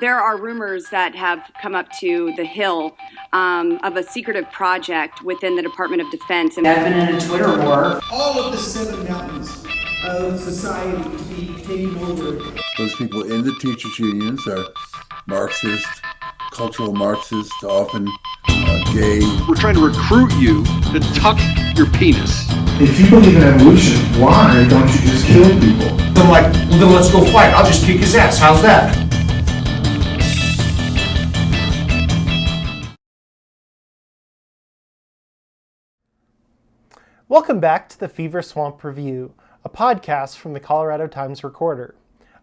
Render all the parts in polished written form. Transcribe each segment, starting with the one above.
There are rumors that have come up to the Hill of a secretive project within the Department of Defense. I've been in a Twitter war. All of the 7 mountains of society to be taken over. Those people in the teachers' unions are Marxist, cultural Marxists, often gay. We're trying to recruit you to tuck your penis. If you believe in evolution, why don't you just kill people? I'm like, well then let's go fight. I'll just kick his ass. How's that? Welcome back to the Fever Swamp Review, a podcast from the Colorado Times-Recorder.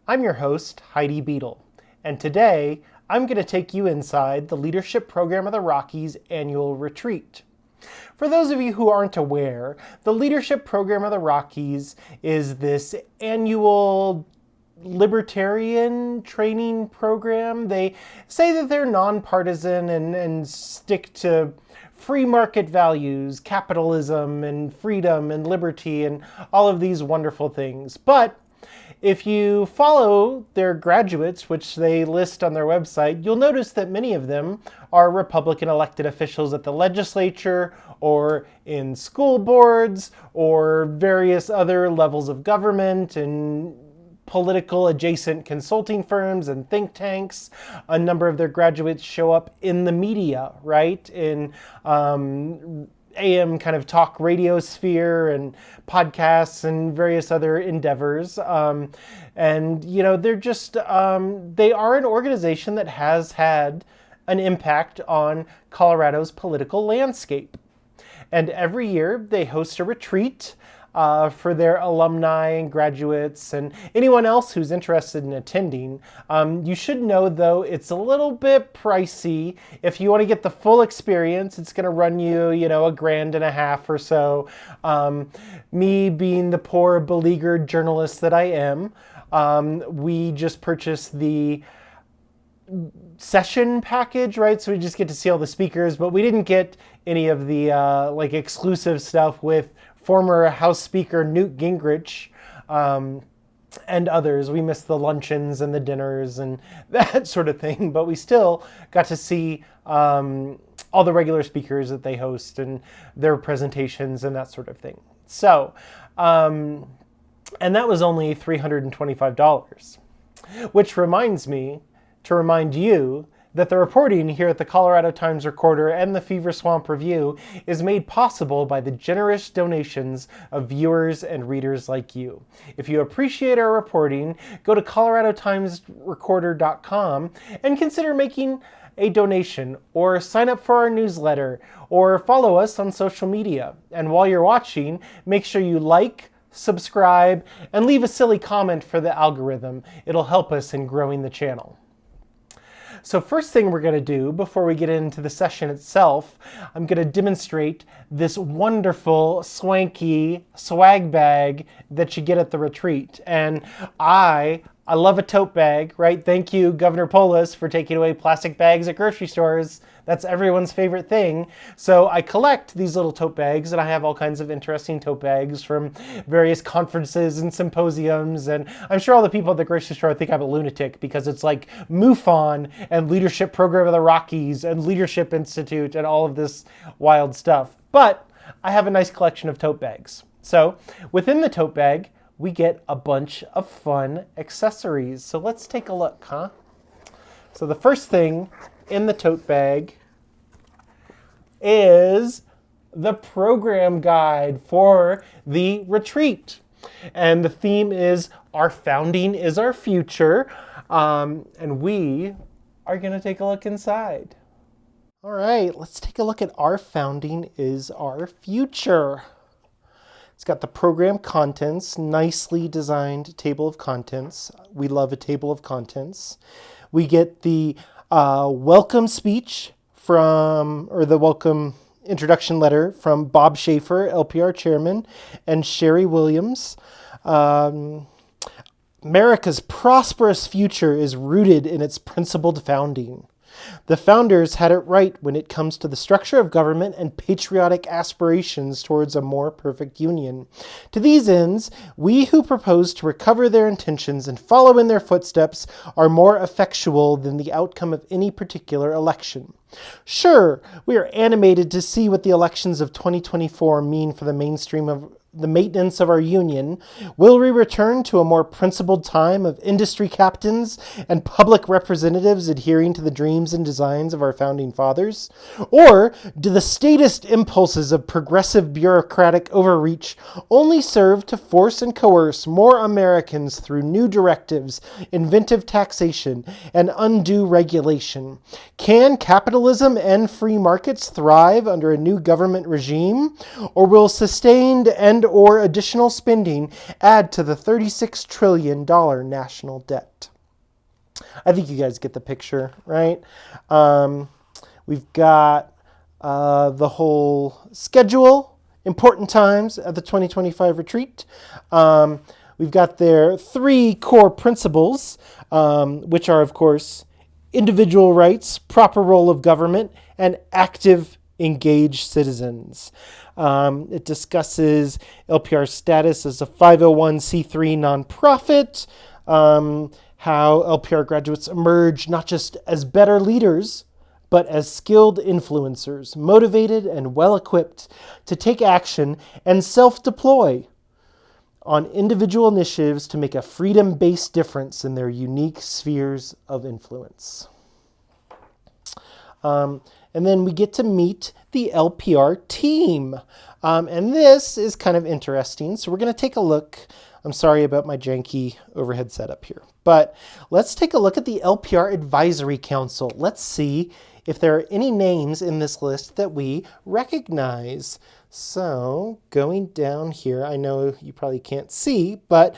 I'm your host, Heidi Beadle, and today I'm going to take you inside the Leadership Program of the Rockies annual retreat. For those of you who aren't aware, the Leadership Program of the Rockies is this annual libertarian training program. They say that they're nonpartisan and stick to free market values, capitalism and freedom and liberty and all of these wonderful things. But if you follow their graduates, which they list on their website, you'll notice that many of them are Republican elected officials at the legislature or in school boards or various other levels of government and political adjacent consulting firms and think tanks. A number of their graduates show up in the media, right? In AM kind of talk radio sphere and podcasts and various other endeavors. And, you know, they're just, they are an organization that has had an impact on Colorado's political landscape. And every year they host a retreat for their alumni and graduates and anyone else who's interested in attending. You should know, though, it's a little bit pricey. If you want to get the full experience, it's going to run you, $1,500 or so. Me being the poor, beleaguered journalist that I am, we just purchased the session package, right? So we just get to see all the speakers, but we didn't get any of the exclusive stuff with former House Speaker Newt Gingrich and others. We missed the luncheons and the dinners and that sort of thing, but we still got to see all the regular speakers that they host and their presentations and that sort of thing. So, and that was only $325, which reminds me to remind you that the reporting here at the Colorado Times-Recorder and the Fever Swamp Review is made possible by the generous donations of viewers and readers like you. If you appreciate our reporting, go to coloradotimesrecorder.com and consider making a donation or sign up for our newsletter or follow us on social media. And while you're watching, make sure you like, subscribe, and leave a silly comment for the algorithm. It'll help us in growing the channel. So first thing we're going to do before we get into the session itself, I'm going to demonstrate this wonderful, swanky swag bag that you get at the retreat. And I love a tote bag, right? Thank you, Governor Polis, for taking away plastic bags at grocery stores. That's everyone's favorite thing. So I collect these little tote bags, and I have all kinds of interesting tote bags from various conferences and symposiums. And I'm sure all the people at the grocery store think I'm a lunatic because it's like MUFON and Leadership Program of the Rockies and Leadership Institute and all of this wild stuff. But I have a nice collection of tote bags. So within the tote bag, we get a bunch of fun accessories. So let's take a look, huh? So the first thing in the tote bag is the program guide for the retreat. And the theme is Our Founding is Our Future. And we are going to take a look inside. All right, let's take a look at Our Founding is Our Future. It's got the program contents, nicely designed table of contents. We love a table of contents. We get the welcome speech the welcome introduction letter from Bob Schaefer, LPR chairman, and Sherry Williams. America's prosperous future is rooted in its principled founding. The founders had it right when it comes to the structure of government and patriotic aspirations towards a more perfect union. To these ends, we who propose to recover their intentions and follow in their footsteps are more effectual than the outcome of any particular election. Sure, we are animated to see what the elections of 2024 mean for the mainstream of the maintenance of our union. Will we return to a more principled time of industry captains and public representatives adhering to the dreams and designs of our founding fathers? Or do the statist impulses of progressive bureaucratic overreach only serve to force and coerce more Americans through new directives, inventive taxation, and undue regulation? Can capitalism and free markets thrive under a new government regime? Or will sustained and or additional spending add to the $36 trillion national debt? I think you guys get the picture, right? We've got the whole schedule, important times at the 2025 retreat. We've got their 3 core principles, which are, of course, individual rights, proper role of government, and active, engaged citizens. It discusses LPR status as a 501c3 nonprofit, how LPR graduates emerge not just as better leaders, but as skilled influencers, motivated and well-equipped to take action and self-deploy on individual initiatives to make a freedom-based difference in their unique spheres of influence. And then we get to meet the LPR team. And this is kind of interesting. So we're going to take a look. I'm sorry about my janky overhead setup here. But let's take a look at the LPR Advisory Council. Let's see if there are any names in this list that we recognize. So going down here, I know you probably can't see, but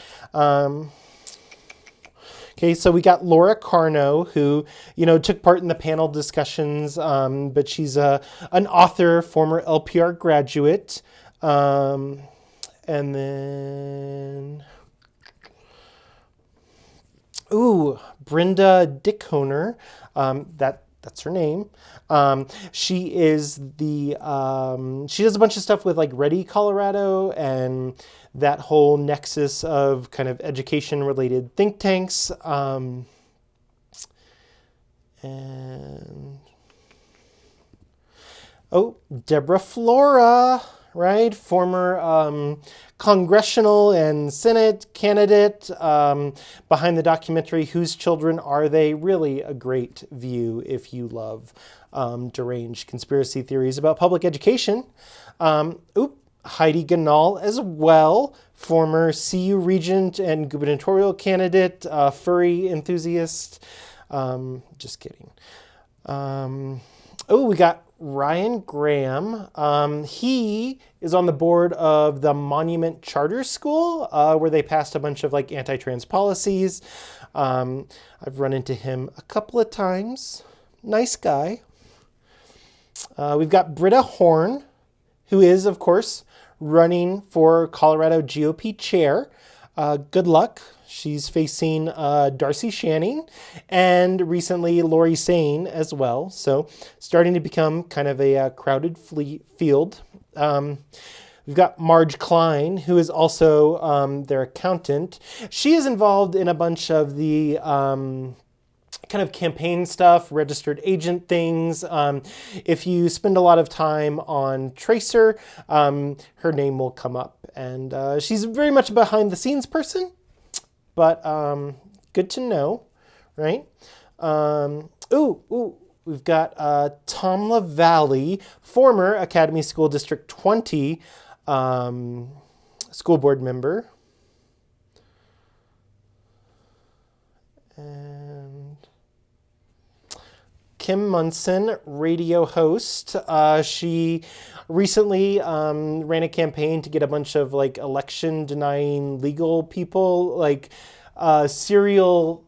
okay, so we got Laura Carno, who, took part in the panel discussions, but she's an author, former LPR graduate. And then, Brenda Dickhoner, that's her name. She is she does a bunch of stuff with like Ready, Colorado, and that whole nexus of kind of education related think tanks. Deborah Flora, right? Former congressional and Senate candidate, behind the documentary Whose Children Are They? Really a great view if you love deranged conspiracy theories about public education. Heidi Ganal as well, former CU regent and gubernatorial candidate, furry enthusiast. Just kidding. We got Ryan Graham. He is on the board of the Monument Charter School, where they passed a bunch of like anti-trans policies. I've run into him a couple of times. Nice guy. We've got Britta Horn, who is, of course, running for Colorado GOP chair. Good luck. She's facing Darcy Shanning and recently Lori Sane as well. So starting to become kind of a crowded field. We've got Marge Klein, who is also their accountant. She is involved in a bunch of the kind of campaign stuff, registered agent things. If you spend a lot of time on Tracer, her name will come up. And she's very much a behind the scenes person, but good to know, right? We've got Tom LaValle, former Academy School District 20 school board member. And Kim Munson, radio host. She recently ran a campaign to get a bunch of like election denying legal people, like serial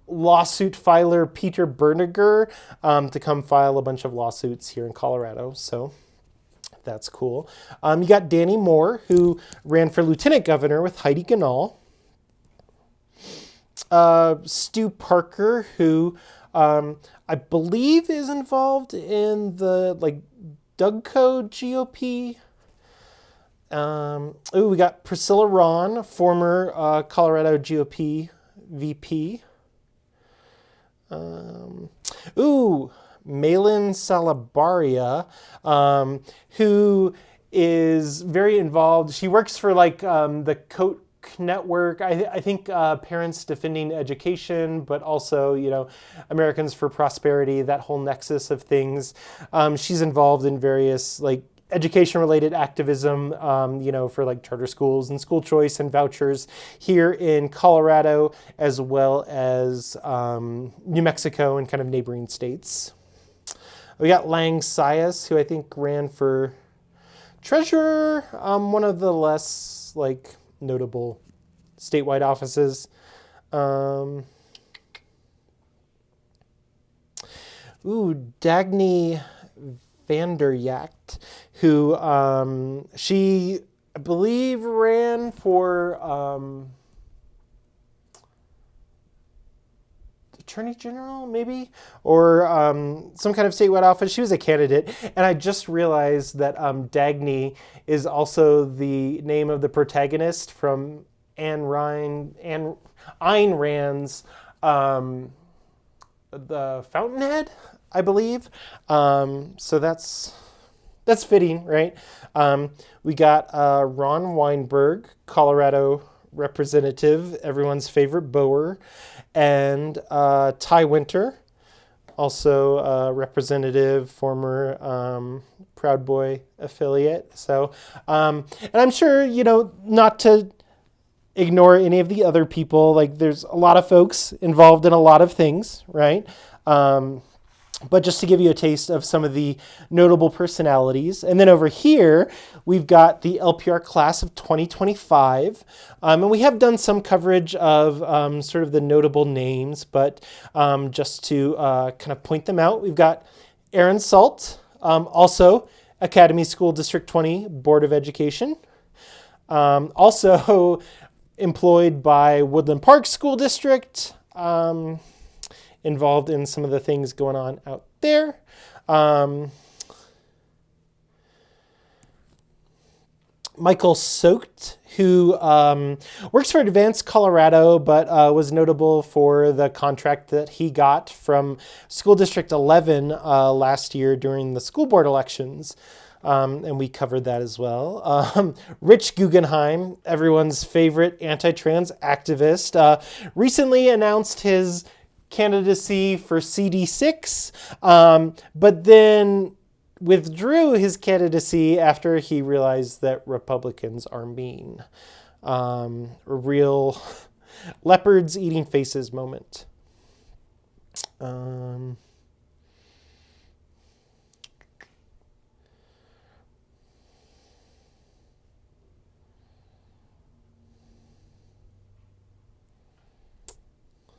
lawsuit filer Peter Berniger, to come file a bunch of lawsuits here in Colorado. So that's cool. You got Danny Moore, who ran for lieutenant governor with Heidi Ganal. Stu Parker, who I believe is involved in the Dougco GOP. We got Priscilla Ron, former Colorado GOP VP. Malin Salabaria, who is very involved. She works for the Koch network. I think Parents Defending Education, but also, Americans for Prosperity, that whole nexus of things. She's involved in various education-related activism, for charter schools and school choice and vouchers here in Colorado, as well as New Mexico and kind of neighboring states. We got Lang Sias, who I think ran for treasurer, one of the less notable statewide offices. Dagny Vanderjacht, who she, I believe, ran for Attorney General, maybe, or some kind of statewide office. She was a candidate, and I just realized that Dagny is also the name of the protagonist from Ayn Rand's The Fountainhead, I believe. So that's fitting, right? We got Ron Weinberg, Colorado representative, everyone's favorite Boer, and Ty Winter, also a representative, former Proud Boy affiliate. So, and I'm sure, not to ignore any of the other people, there's a lot of folks involved in a lot of things, right? But just to give you a taste of some of the notable personalities. And then over here, we've got the LPR class of 2025. And we have done some coverage of sort of the notable names, but just to kind of point them out, we've got Aaron Salt, also Academy School District 20 Board of Education. Also employed by Woodland Park School District, involved in some of the things going on out there. Michael Socht, who works for Advanced Colorado, but was notable for the contract that he got from School District 11 last year during the school board elections. And we covered that as well. Rich Guggenheim, everyone's favorite anti-trans activist, recently announced his candidacy for CD6, but then withdrew his candidacy after he realized that Republicans are mean. A real leopards eating faces moment.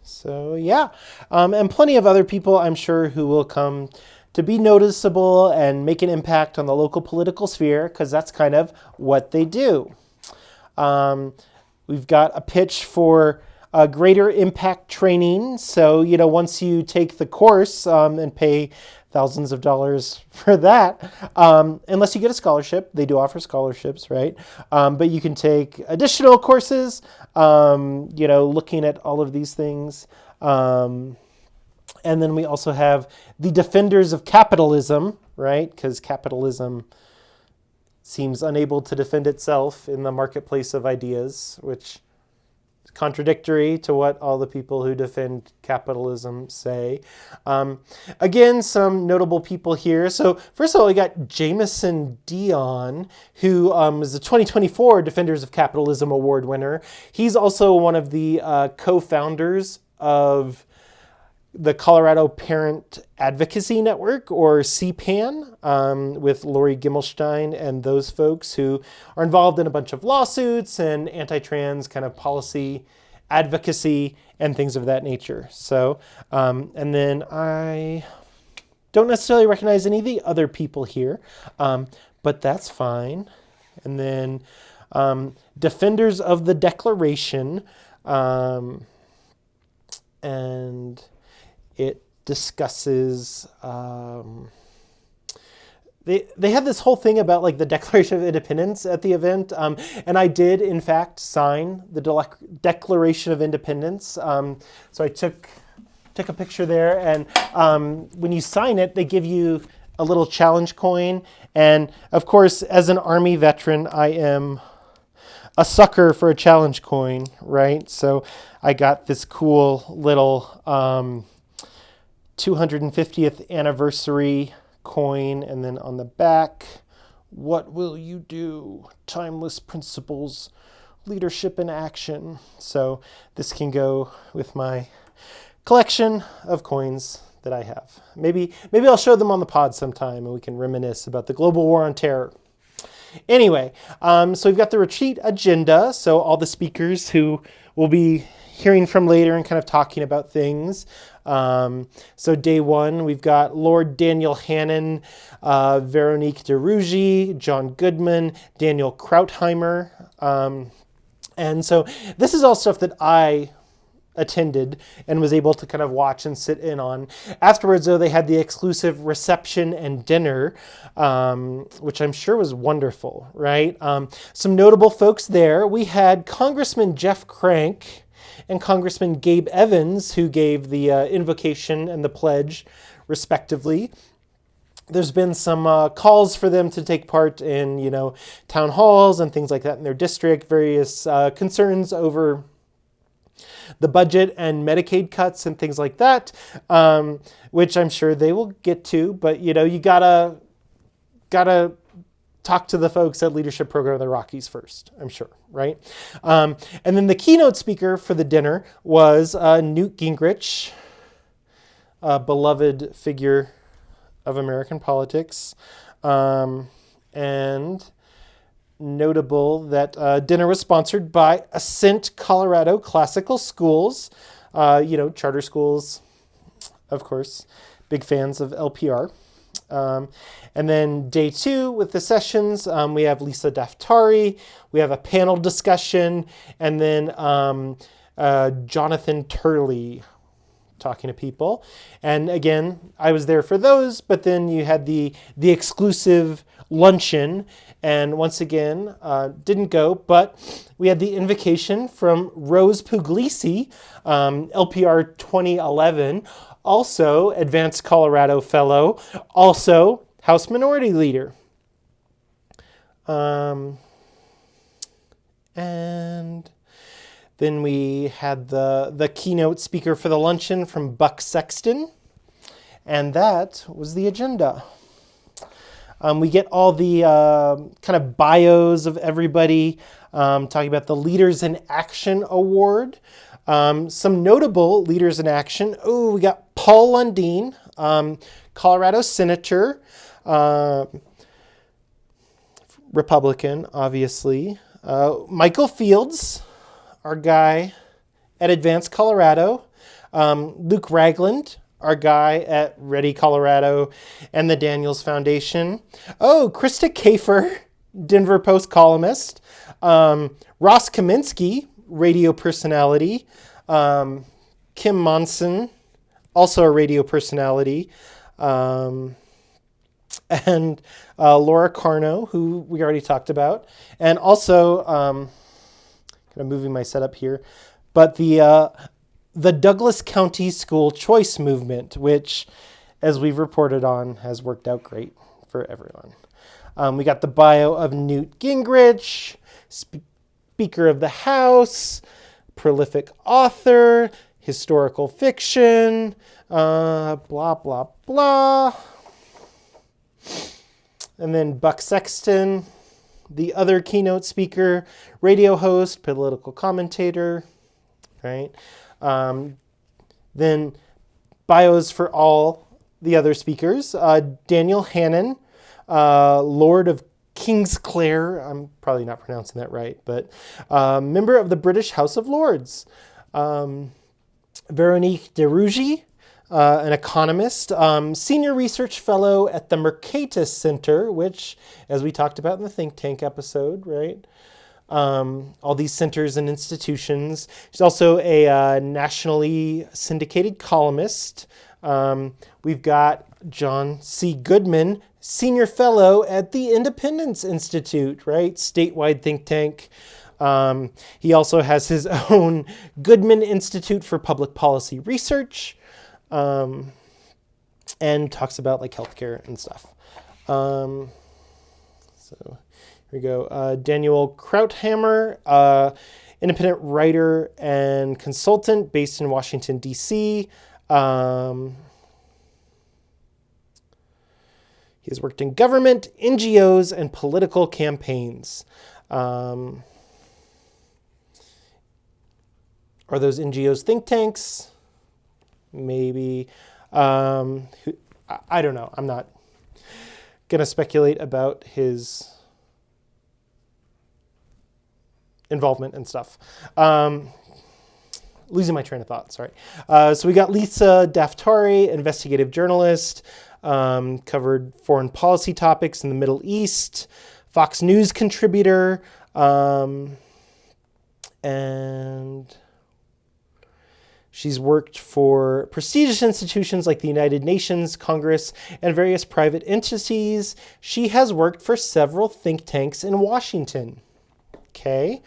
So yeah, and plenty of other people, I'm sure, who will come to be noticeable and make an impact on the local political sphere, because that's kind of what they do. We've got a pitch for greater impact training. So, once you take the course and pay thousands of dollars for that, unless you get a scholarship, they do offer scholarships, right? But you can take additional courses, looking at all of these things. And then we also have the defenders of capitalism, right? Because capitalism seems unable to defend itself in the marketplace of ideas, which is contradictory to what all the people who defend capitalism say. Again, some notable people here. So first of all, we got Jameson Dion, who is the 2024 Defenders of Capitalism Award winner. He's also one of the co-founders of the Colorado Parent Advocacy Network, or CPAN, with Lori Gimmelstein and those folks who are involved in a bunch of lawsuits and anti-trans kind of policy advocacy and things of that nature. So, and then I don't necessarily recognize any of the other people here, but that's fine. And then Defenders of the Declaration, and it discusses... They had this whole thing about like the Declaration of Independence at the event, and I did in fact sign the Declaration of Independence. So I took a picture there, and when you sign it, they give you a little challenge coin. And of course, as an Army veteran, I am a sucker for a challenge coin, right? So I got this cool little 250th anniversary coin, and then on the back, what will you do? Timeless principles, leadership in action. So this can go with my collection of coins that I have. Maybe I'll show them on the pod sometime, and we can reminisce about the global war on terror. Anyway, so we've got the retreat agenda. So all the speakers who will be hearing from later and kind of talking about things. So day one, we've got Lord Daniel Hannan, Veronique de Rugy, John Goodman, Daniel Krautheimer. And so this is all stuff that I attended and was able to kind of watch and sit in on. Afterwards, though, they had the exclusive reception and dinner, which I'm sure was wonderful, right? Some notable folks there. We had Congressman Jeff Crank and Congressman Gabe Evans, who gave the invocation and the pledge, respectively. There's been some calls for them to take part in, town halls and things like that in their district, various concerns over the budget and Medicaid cuts and things like that, which I'm sure they will get to. But, you gotta talk to the folks at Leadership Program of the Rockies first, I'm sure, right? And then the keynote speaker for the dinner was Newt Gingrich, a beloved figure of American politics, and notable that dinner was sponsored by Ascent Colorado Classical Schools, charter schools, of course, big fans of LPR. And then day two with the sessions, we have Lisa Daftari, we have a panel discussion, and then Jonathan Turley talking to people. And again, I was there for those, but then you had the exclusive luncheon, and once again, didn't go, but we had the invocation from Rose Puglisi, LPR 2011, also Advanced Colorado Fellow, also House Minority Leader. And then we had the keynote speaker for the luncheon from Buck Sexton, and that was the agenda. We get all the kind of bios of everybody, talking about the Leaders in Action Award. Some notable Leaders in Action. Oh, we got Paul Lundeen, Colorado Senator, Republican, obviously. Michael Fields, our guy at Advanced Colorado. Luke Ragland, our guy at Ready Colorado and the Daniels Foundation. Oh, Krista Kafer, Denver Post columnist. Ross Kaminsky, radio personality. Kim Monson, also a radio personality. And Laura Carno, who we already talked about. And also, kind of moving my setup here, but the Douglas County School Choice Movement, which, as we've reported on, has worked out great for everyone. We got the bio of Newt Gingrich, Speaker of the House, prolific author, historical fiction, blah, blah, blah. And then Buck Sexton, the other keynote speaker, radio host, political commentator, right? Then bios for all the other speakers. Daniel Hannan, Lord of Kingsclere, I'm probably not pronouncing that right, but member of the British House of Lords. Veronique de Rugy, an economist, senior research fellow at the Mercatus Center, which, as we talked about in the think tank episode, right? all these centers and institutions. She's also a nationally syndicated columnist. We've got John C. Goodman, Senior Fellow at the Independence Institute, right? Statewide think tank. He also has his own Goodman Institute for Public Policy Research, and talks about like healthcare and stuff. So here we go. Daniel Krauthammer, independent writer and consultant based in Washington, D.C. He has worked in government, NGOs, and political campaigns. Are those NGOs think tanks? Maybe. I don't know. I'm not going to speculate about his involvement and stuff. Losing my train of thought, sorry. So we got Lisa Daftari, investigative journalist, covered foreign policy topics in the Middle East, Fox News contributor, and she's worked for prestigious institutions like the United Nations, Congress, and various private entities. She has worked for several think tanks in Washington. Okay.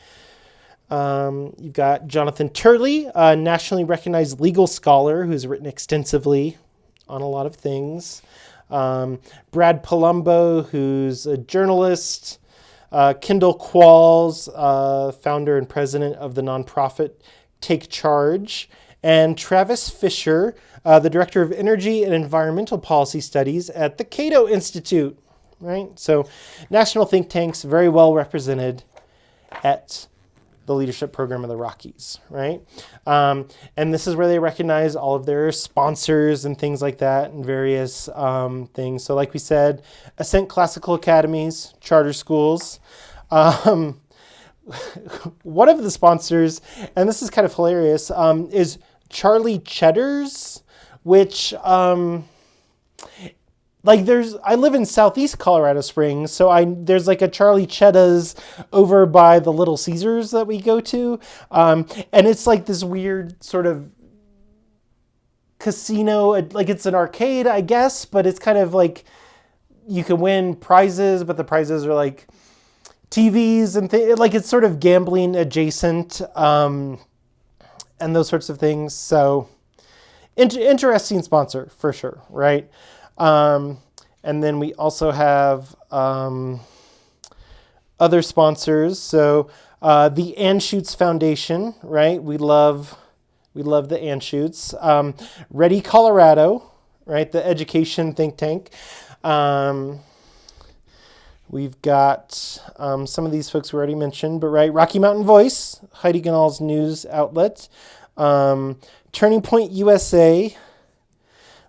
You've got Jonathan Turley, a nationally recognized legal scholar who's written extensively on a lot of things. Brad Palumbo, who's a journalist. Kendall Qualls, founder and president of the nonprofit Take Charge. And Travis Fisher, the director of energy and environmental policy studies at the Cato Institute. Right? So national think tanks very well represented at the leadership program of the Rockies, right? And this is where they recognize all of their sponsors and things like that and various things. So like we said, Ascent Classical Academies, charter schools. One of the sponsors, and this is kind of hilarious, is Charlie Cheddar's, which... I live in Southeast Colorado Springs, so there's like a Charlie Chedda's over by the Little Caesars that we go to. And it's like this weird sort of casino, like it's an arcade, I guess, but it's kind of like you can win prizes, but the prizes are like TVs and things, like it's sort of gambling adjacent, and those sorts of things. So interesting sponsor for sure, right? And then we also have other sponsors. So the Anschutz Foundation, right? We love the Anschutz. Ready Colorado, right? The education think tank. We've got some of these folks we already mentioned, but right, Rocky Mountain Voice, Heidi Ganahl's news outlet. Turning Point USA.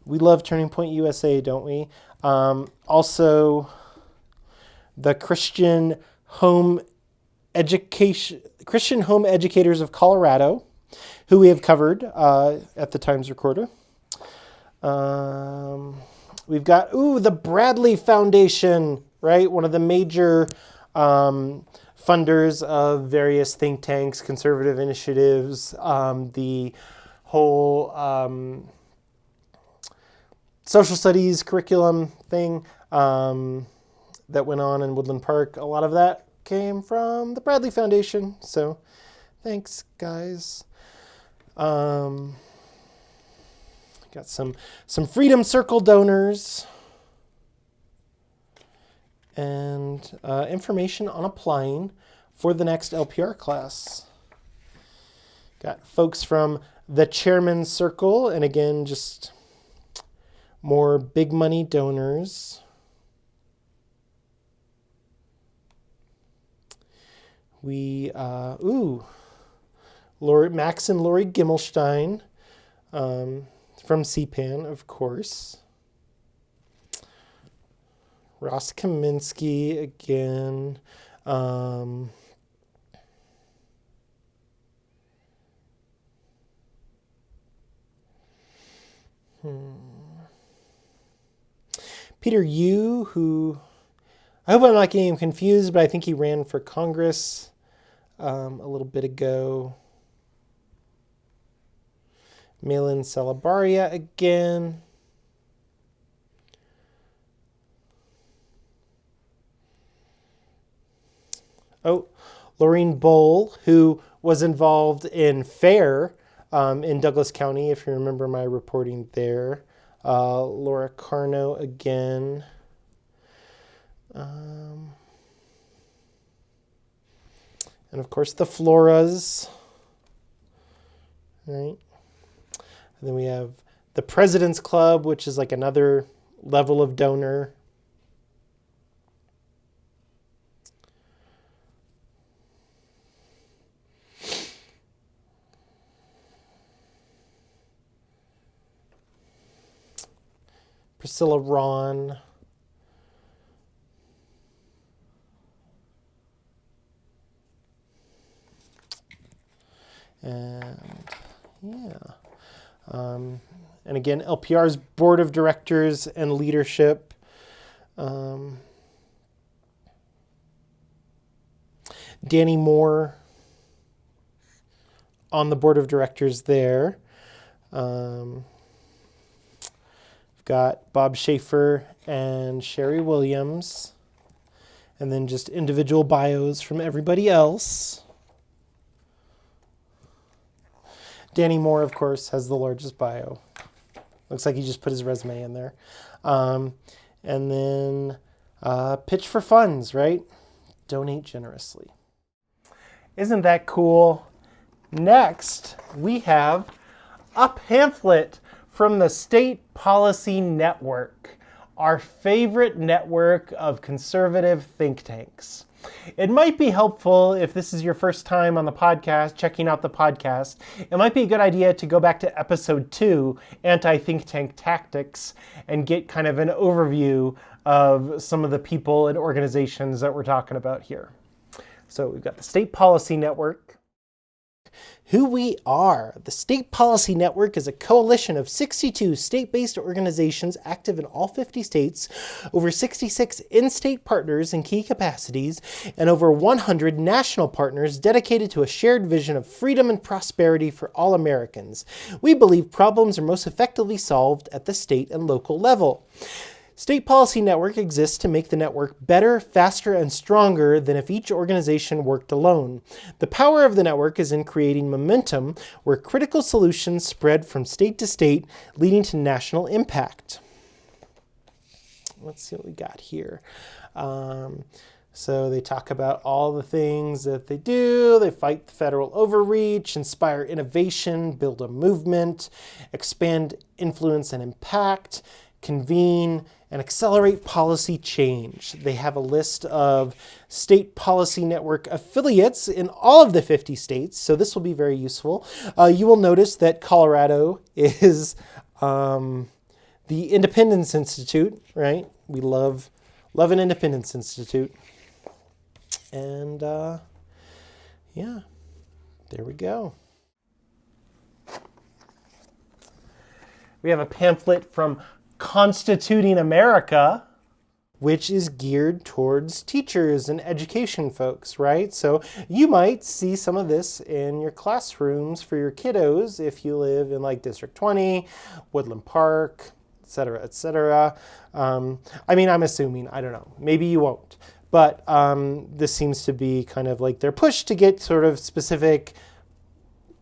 We love Turning Point USA, don't we? Also, the Christian Home Educators of Colorado, who we have covered at the Times Recorder. We've got the Bradley Foundation, right? One of the major funders of various think tanks, conservative initiatives, the whole social studies curriculum thing that went on in Woodland Park. A lot of that came from the Bradley Foundation. So thanks, guys. Got some Freedom Circle donors and information on applying for the next LPR class. Got folks from the Chairman's Circle, and again, just more big money donors. We, Max and Lori Gimmelstein from CPAN, of course. Ross Kaminsky again. Peter Yu, who, I hope I'm not getting him confused, but I think he ran for Congress a little bit ago. Malin Salabaria again. Oh, Laureen Bowl, who was involved in FAIR in Douglas County, if you remember my reporting there. Laura Carno again. And of course the Floras. Right. And then we have the President's Club, which is like another level of donor. Priscilla Ron. And yeah. And again, LPR's board of directors and leadership. Danny Moore on the board of directors there. We've got Bob Schaefer and Sherry Williams. And then just individual bios from everybody else. Danny Moore, of course, has the largest bio. Looks like he just put his resume in there. And then pitch for funds, right? Donate generously. Isn't that cool? Next, we have a pamphlet from the State Policy Network, our favorite network of conservative think tanks. It might be helpful if this is your first time on the podcast, checking out the podcast. It might be a good idea to go back to episode 2, Anti-Think Tank Tactics, and get kind of an overview of some of the people and organizations that we're talking about here. So we've got the State Policy Network. Who we are. The State Policy Network is a coalition of 62 state-based organizations active in all 50 states, over 66 in-state partners in key capacities, and over 100 national partners dedicated to a shared vision of freedom and prosperity for all Americans. We believe problems are most effectively solved at the state and local level. State Policy Network exists to make the network better, faster, and stronger than if each organization worked alone. The power of the network is in creating momentum where critical solutions spread from state to state, leading to national impact. Let's see what we got here. So they talk about all the things that they do. They fight the federal overreach, inspire innovation, build a movement, expand influence and impact, convene, and accelerate policy change. They have a list of State Policy Network affiliates in all of the 50 states, so this will be very useful. You will notice that Colorado is the Independence Institute, right? We love an Independence Institute. And yeah, there we go. We have a pamphlet from Constituting America, which is geared towards teachers and education folks, right? So you might see some of this in your classrooms for your kiddos if you live in like District 20, Woodland Park, et cetera, et cetera. I mean, I'm assuming, I don't know, maybe you won't. But this seems to be kind of like their push to get sort of specific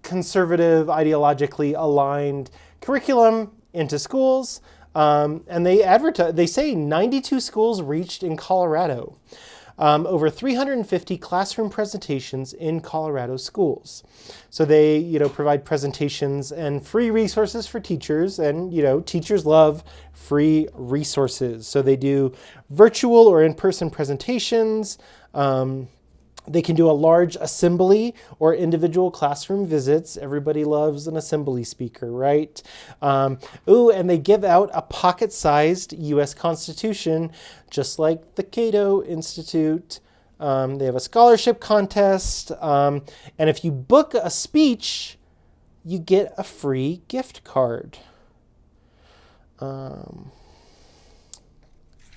conservative, ideologically aligned curriculum into schools. And they say 92 schools reached in Colorado. Over 350 classroom presentations in Colorado schools. So they, provide presentations and free resources for teachers, and, teachers love free resources. So they do virtual or in-person presentations. They can do a large assembly or individual classroom visits. Everybody loves an assembly speaker, right? And they give out a pocket-sized U.S. Constitution, just like the Cato Institute. They have a scholarship contest. And if you book a speech, you get a free gift card.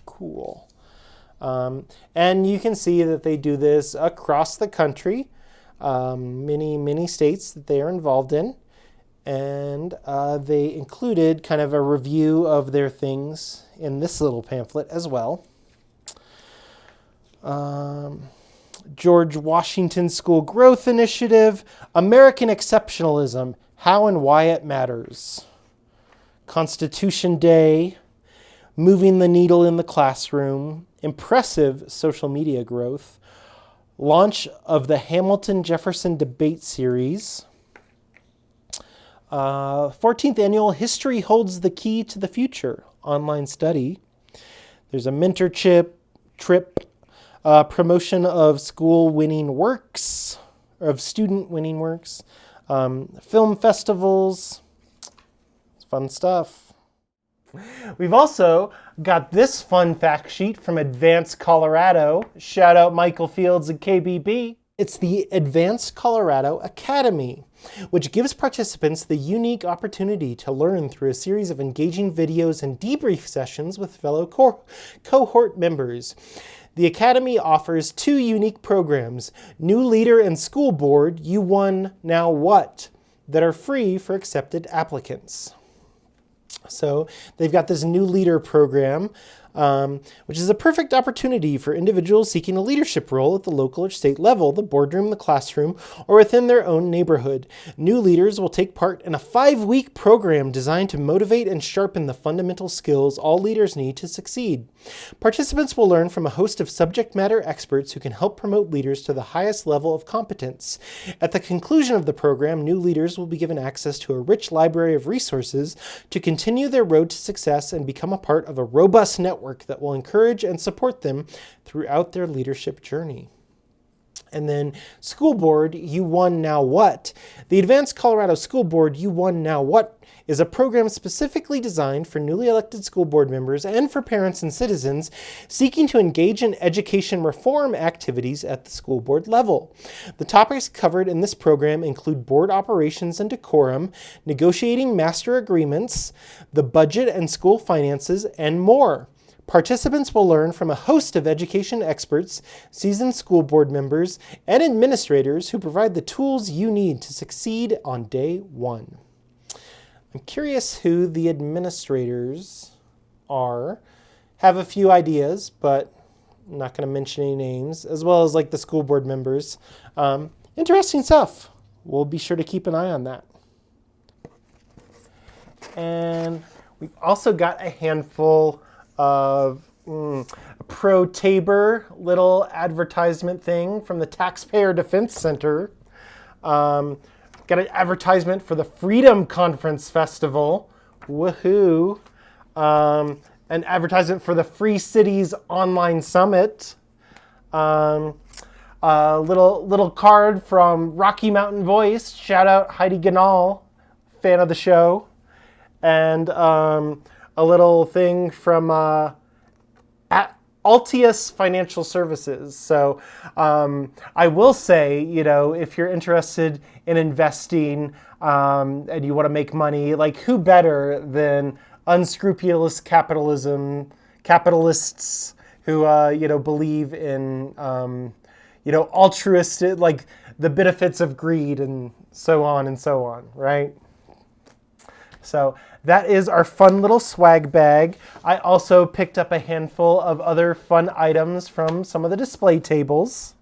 Cool. And you can see that they do this across the country. many states that they are involved in. And they included kind of a review of their things in this little pamphlet as well. George Washington School Growth Initiative, American Exceptionalism, How and Why It Matters, Constitution Day, Moving the Needle in the Classroom, Impressive Social Media Growth, Launch of the Hamilton-Jefferson Debate Series, 14th Annual History Holds the Key to the Future online study. There's a mentorship trip, promotion of school winning works, or of student winning works, film festivals. It's fun stuff. We've also got this fun fact sheet from Advanced Colorado. Shout out Michael Fields and KBB. It's the Advanced Colorado Academy, which gives participants the unique opportunity to learn through a series of engaging videos and debrief sessions with fellow cohort members. The Academy offers 2 unique programs, New Leader and School Board, You Won, Now What, that are free for accepted applicants. So they've got this New Leader program, which is a perfect opportunity for individuals seeking a leadership role at the local or state level, the boardroom, the classroom, or within their own neighborhood. New leaders will take part in a 5-week program designed to motivate and sharpen the fundamental skills all leaders need to succeed. Participants will learn from a host of subject matter experts who can help promote leaders to the highest level of competence. At the conclusion of the program, new leaders will be given access to a rich library of resources to continue their road to success and become a part of a robust network that will encourage and support them throughout their leadership journey. And then School Board, You Won, Now What? The Advanced Colorado School Board, You Won, Now What? Is a program specifically designed for newly elected school board members and for parents and citizens seeking to engage in education reform activities at the school board level. The topics covered in this program include board operations and decorum, negotiating master agreements, the budget and school finances, and more. Participants will learn from a host of education experts, seasoned school board members, and administrators who provide the tools you need to succeed on day one. I'm curious who the administrators are. Have a few ideas, but I'm not going to mention any names, as well as like the school board members. Interesting stuff. We'll be sure to keep an eye on that. And we've also got a handful of pro Tabor little advertisement thing from the Taxpayer Defense Center. Got an advertisement for the Freedom Conference Festival. Woohoo. An advertisement for the Free Cities Online Summit. A little card from Rocky Mountain Voice. Shout out Heidi, fan of the show. And a little thing from Altius Financial Services. So I will say, if you're interested in investing and you want to make money, like who better than unscrupulous capitalists who, believe in, altruistic, like the benefits of greed and so on, right? So that is our fun little swag bag. I also picked up a handful of other fun items from some of the display tables.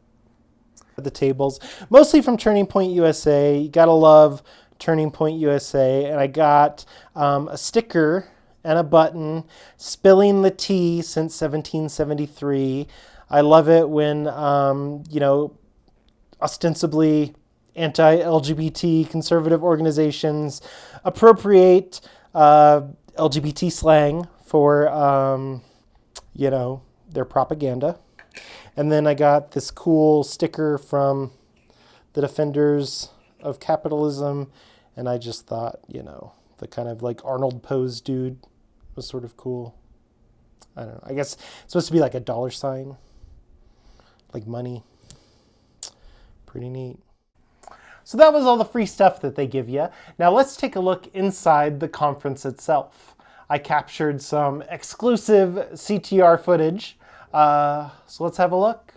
The tables, mostly from Turning Point USA. You gotta love Turning Point USA. And I got a sticker and a button, spilling the tea since 1773. I love it when, ostensibly anti-LGBT conservative organizations appropriate LGBT slang for, their propaganda. And then I got this cool sticker from the Defenders of Capitalism. And I just thought, the kind of like Arnold pose dude was sort of cool. I don't know. I guess it's supposed to be like a dollar sign, like money. Pretty neat. So that was all the free stuff that they give you. Now let's take a look inside the conference itself. I captured some exclusive CTR footage. So let's have a look.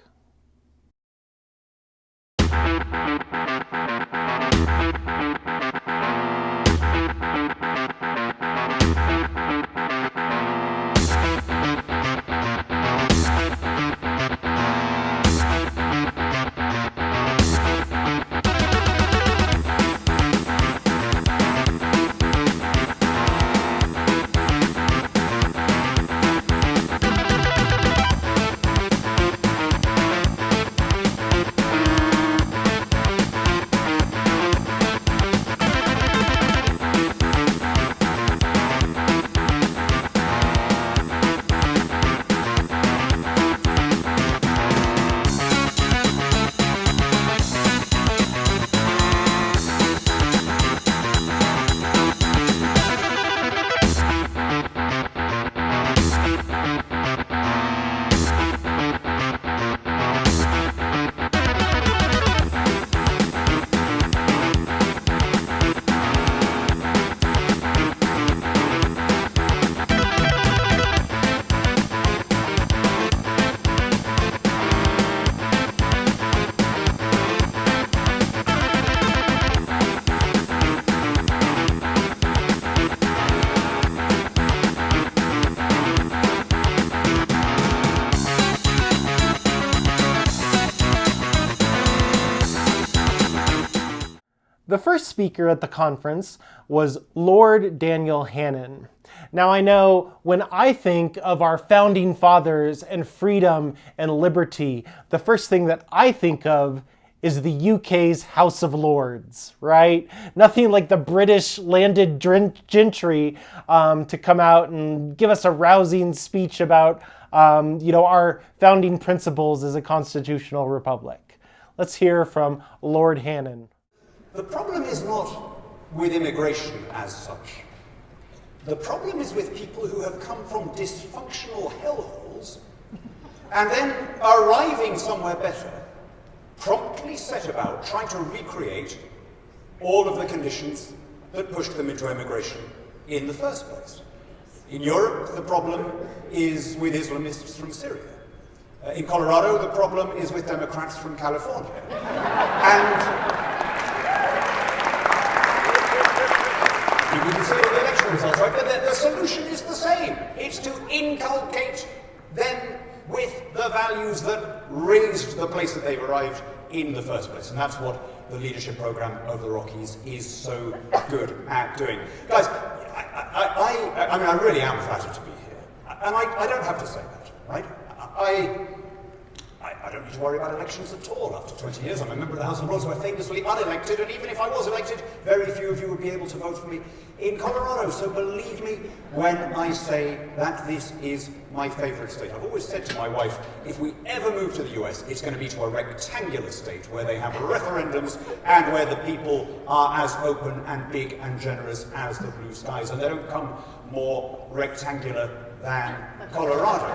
first speaker at the conference was Lord Daniel Hannan. Now I know when I think of our founding fathers and freedom and liberty, the first thing that I think of is the UK's House of Lords, right? Nothing like the British landed gentry to come out and give us a rousing speech about our founding principles as a constitutional republic. Let's hear from Lord Hannan. The problem is not with immigration as such. The problem is with people who have come from dysfunctional hellholes and then arriving somewhere better, promptly set about trying to recreate all of the conditions that pushed them into emigration in the first place. In Europe, the problem is with Islamists from Syria. In Colorado, the problem is with Democrats from California. And you wouldn't say the election results, right? But the solution is the same. It's to inculcate them with the values that raised the place that they've arrived in the first place. And that's what the leadership program of the Rockies is so good at doing. Guys, I really am flattered to be here. And I don't have to say that, right? I don't need to worry about elections at all. After 20 years, I'm a member of the House of Lords, who are famously unelected, and even if I was elected, very few of you would be able to vote for me in Colorado. So believe me when I say that this is my favorite state. I've always said to my wife, if we ever move to the US, it's going to be to a rectangular state where they have referendums and where the people are as open and big and generous as the blue skies, and they don't come more rectangular than Colorado.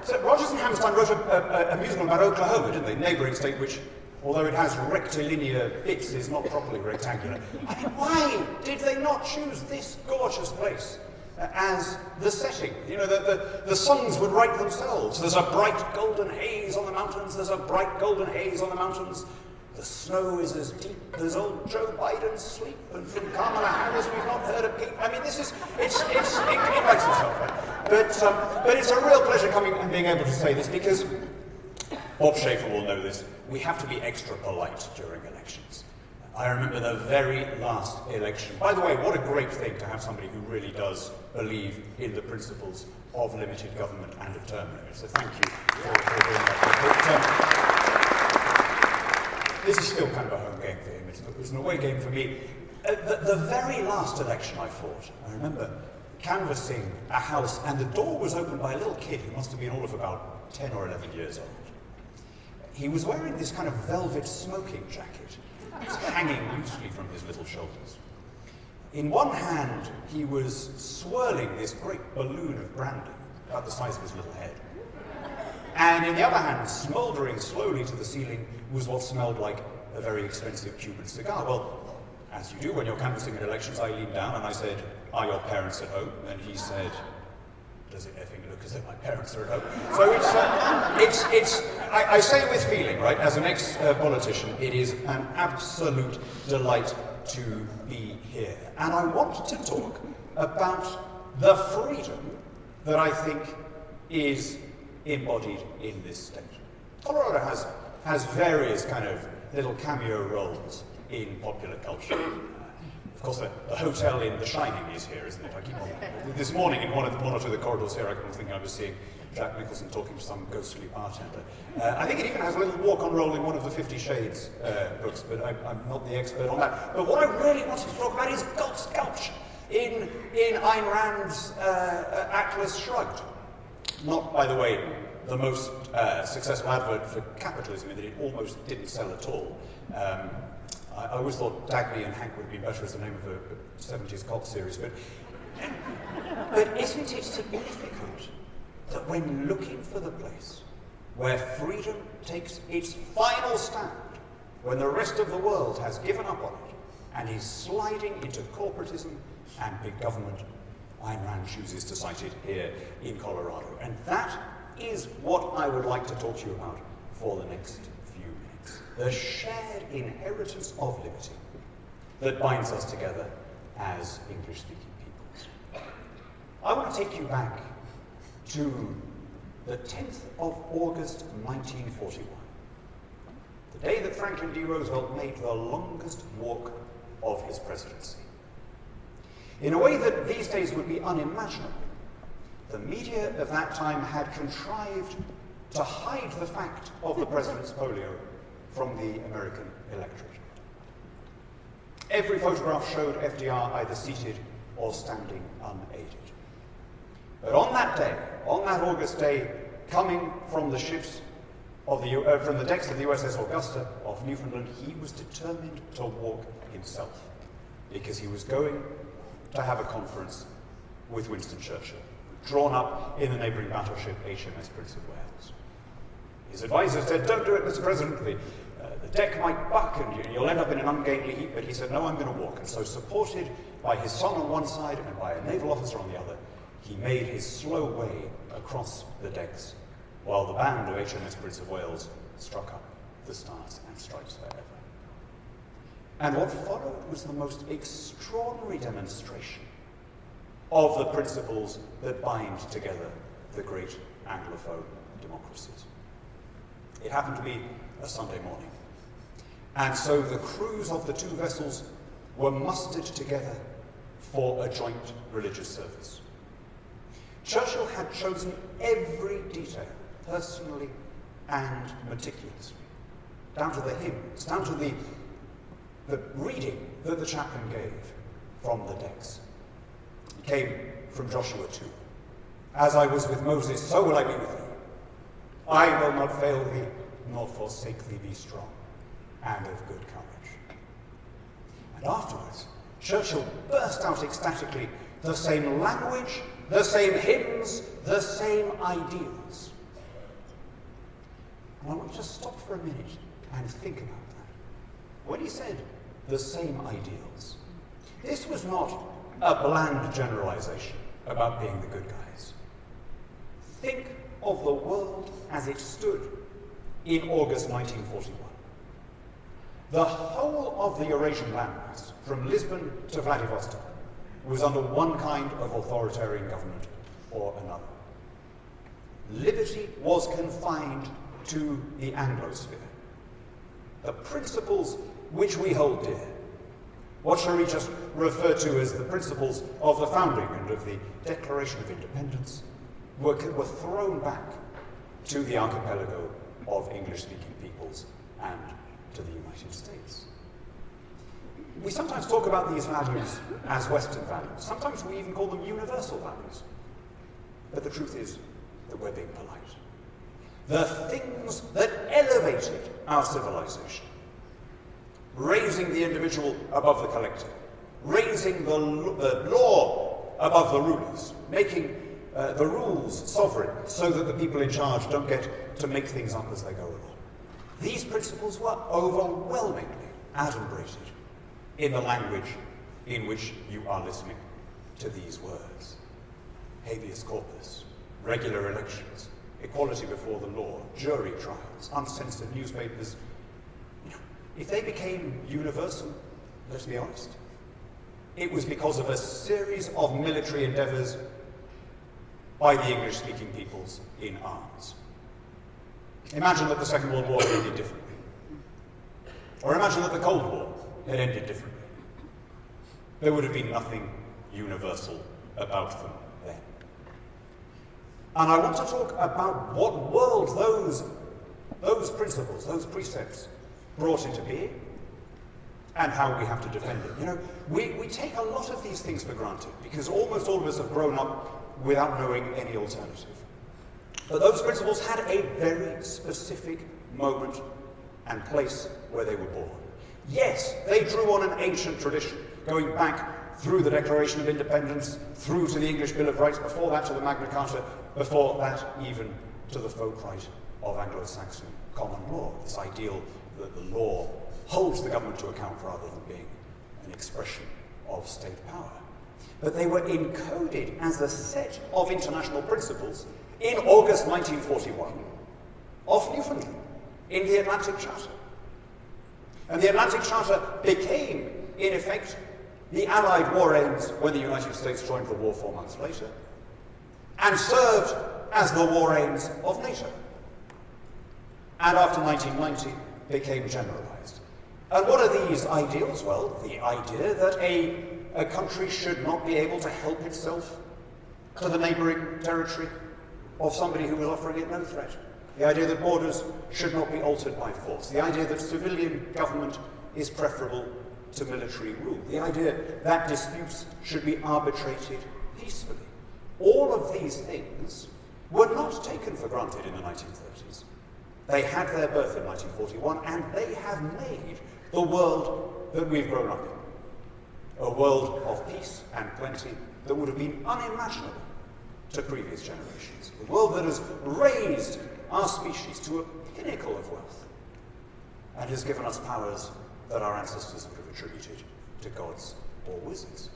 So Rogers and Hammerstein wrote a musical about Oklahoma, didn't they? Neighbouring state, which, although it has rectilinear bits, is not properly rectangular. I mean, why did they not choose this gorgeous place as the setting? You know, the songs would write themselves. There's a bright golden haze on the mountains. There's a bright golden haze on the mountains. The snow is as deep as old Joe Biden's sleep, and from Kamala Harris we've not heard a peep. I mean, it writes itself, right? But it's a real pleasure coming and being able to say this, because Bob Schaefer will know this. We have to be extra polite during elections. I remember the very last election. By the way, what a great thing to have somebody who really does believe in the principles of limited government and of term limits. So thank you for doing that. This is still kind of a home game for him. It's an away game for me. The very last election I fought, I remember canvassing a house, and the door was opened by a little kid who must have been all of about 10 or 11 years old. He was wearing this kind of velvet smoking jacket. It was hanging loosely from his little shoulders. In one hand, he was swirling this great balloon of brandy, about the size of his little head. And in the other hand, smouldering slowly to the ceiling, was what smelled like a very expensive Cuban cigar. Well, as you do when you're canvassing at elections, I leaned down and I said, "Are your parents at home?" And he said, "Does it effing look as if my parents are at home?" So I say with feeling, right? As an ex-politician, it is an absolute delight to be here. And I want to talk about the freedom that I think is embodied in this state. Colorado has various kind of little cameo roles in popular culture. Of course, the hotel in The Shining is here, isn't it? I keep on. This morning, in one or two of the corridors here, I kept thinking I was seeing Jack Nicholson talking to some ghostly bartender. I think it even has a little walk-on role in one of the 50 Shades books, but I'm not the expert on that. But what I really wanted to talk about is Gulch in Ayn Rand's Atlas Shrugged. Not, by the way, the most successful advert for capitalism, in that it almost didn't sell at all. I always thought Dagny and Hank would have been better as the name of a 70s cult series, but isn't it significant that when looking for the place where freedom takes its final stand, when the rest of the world has given up on it and is sliding into corporatism and big government, Ayn Rand chooses to cite it here in Colorado. And that is what I would like to talk to you about for the next few minutes. The shared inheritance of liberty that binds us together as English-speaking peoples. I want to take you back to the 10th of August 1941. The day that Franklin D. Roosevelt made the longest walk of his presidency. In a way that these days would be unimaginable, the media of that time had contrived to hide the fact of the president's polio from the American electorate. Every photograph showed FDR either seated or standing unaided. But on that day, on that August day, coming from the ships of from the decks of the USS Augusta off Newfoundland, he was determined to walk himself because he was going to have a conference with Winston Churchill, drawn up in the neighbouring battleship HMS Prince of Wales. His advisors said, "Don't do it, Mr. President. The deck might buck and you'll end up in an ungainly heap," but he said, "No, I'm going to walk." And so, supported by his son on one side and by a naval officer on the other, he made his slow way across the decks, while the band of HMS Prince of Wales struck up the Stars and Stripes Forever. And what followed was the most extraordinary demonstration of the principles that bind together the great Anglophone democracies. It happened to be a Sunday morning, and so the crews of the two vessels were mustered together for a joint religious service. Churchill had chosen every detail, personally and meticulously, down to the hymns, down to the reading that the chaplain gave from the decks. It came from Joshua 2. "As I was with Moses, so will I be with thee. I will not fail thee, nor forsake thee. Be strong and of good courage." And afterwards, Churchill burst out ecstatically, the same language, the same hymns, the same ideals. And I want you to stop for a minute and think about that. When he said the same ideals, this was not a bland generalization about being the good guys. Think of the world as it stood in August 1941. The whole of the Eurasian landmass, from Lisbon to Vladivostok, was under one kind of authoritarian government or another. Liberty was confined to the Anglosphere. The principles which we hold dear, what shall we just refer to as the principles of the founding and of the Declaration of Independence, were thrown back to the archipelago of English-speaking peoples and to the United States. We sometimes talk about these values as Western values. Sometimes we even call them universal values. But the truth is that we're being polite. The things that elevated our civilization, raising the individual above the collective, raising the law above the rulers, making the rules sovereign so that the people in charge don't get to make things up as they go along. These principles were overwhelmingly adumbrated in the language in which you are listening to these words. Habeas corpus, regular elections, equality before the law, jury trials, uncensored newspapers. If they became universal, let's be honest, it was because of a series of military endeavors by the English-speaking peoples in arms. Imagine that the Second World War had ended differently. Or imagine that the Cold War had ended differently. There would have been nothing universal about them then. And I want to talk about what world those principles, those precepts brought into being, and how we have to defend them. You know, we take a lot of these things for granted because almost all of us have grown up without knowing any alternative. But those principles had a very specific moment and place where they were born. Yes, they drew on an ancient tradition, going back through the Declaration of Independence, through to the English Bill of Rights, before that to the Magna Carta, before that even to the folk right of Anglo-Saxon common law, this ideal that the law holds the government to account rather than being an expression of state power. But they were encoded as a set of international principles in August 1941 off Newfoundland, in the Atlantic Charter. And the Atlantic Charter became, in effect, the Allied war aims when the United States joined the war 4 months later, and served as the war aims of NATO. And after 1990, became generalized. And what are these ideals? Well, the idea that a country should not be able to help itself to the neighboring territory of somebody who was offering it no threat. The idea that borders should not be altered by force. The idea that civilian government is preferable to military rule. The idea that disputes should be arbitrated peacefully. All of these things were not taken for granted in the 1930s. They had their birth in 1941, and they have made the world that we've grown up in. A world of peace and plenty that would have been unimaginable to previous generations. A world that has raised our species to a pinnacle of wealth and has given us powers that our ancestors would have attributed to gods or wizards.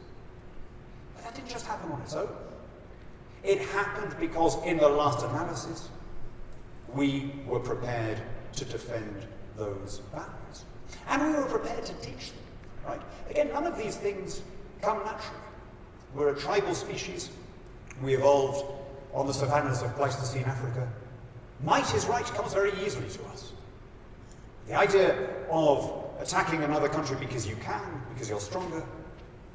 But that didn't just happen on its own. It happened because, in the last analysis, we were prepared to defend those values. And we were prepared to teach them, right? Again, none of these things come naturally. We're a tribal species. We evolved on the savannas of Pleistocene Africa. Might is right comes very easily to us. The idea of attacking another country because you can, because you're stronger,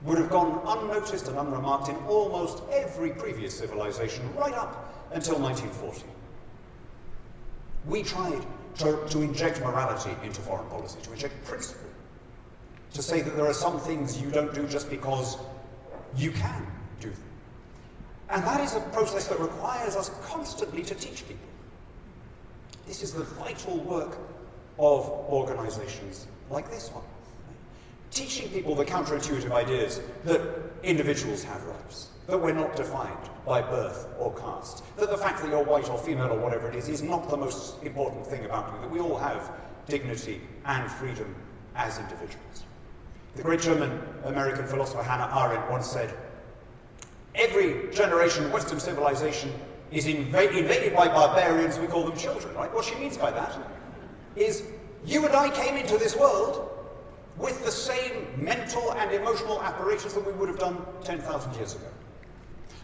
would have gone unnoticed and unremarked in almost every previous civilization right up until 1940. We tried to inject morality into foreign policy, to inject principle, to say that there are some things you don't do just because you can do them. And that is a process that requires us constantly to teach people. This is the vital work of organizations like this one. Teaching people the counterintuitive ideas that individuals have rights, that we're not defined by birth or caste, that the fact that you're white or female or whatever it is not the most important thing about you, that we all have dignity and freedom as individuals. The great German-American philosopher Hannah Arendt once said, every generation of Western civilization is invaded by barbarians, we call them children, right? What she means by that is you and I came into this world with the same mental and emotional apparatus that we would have done 10,000 years ago.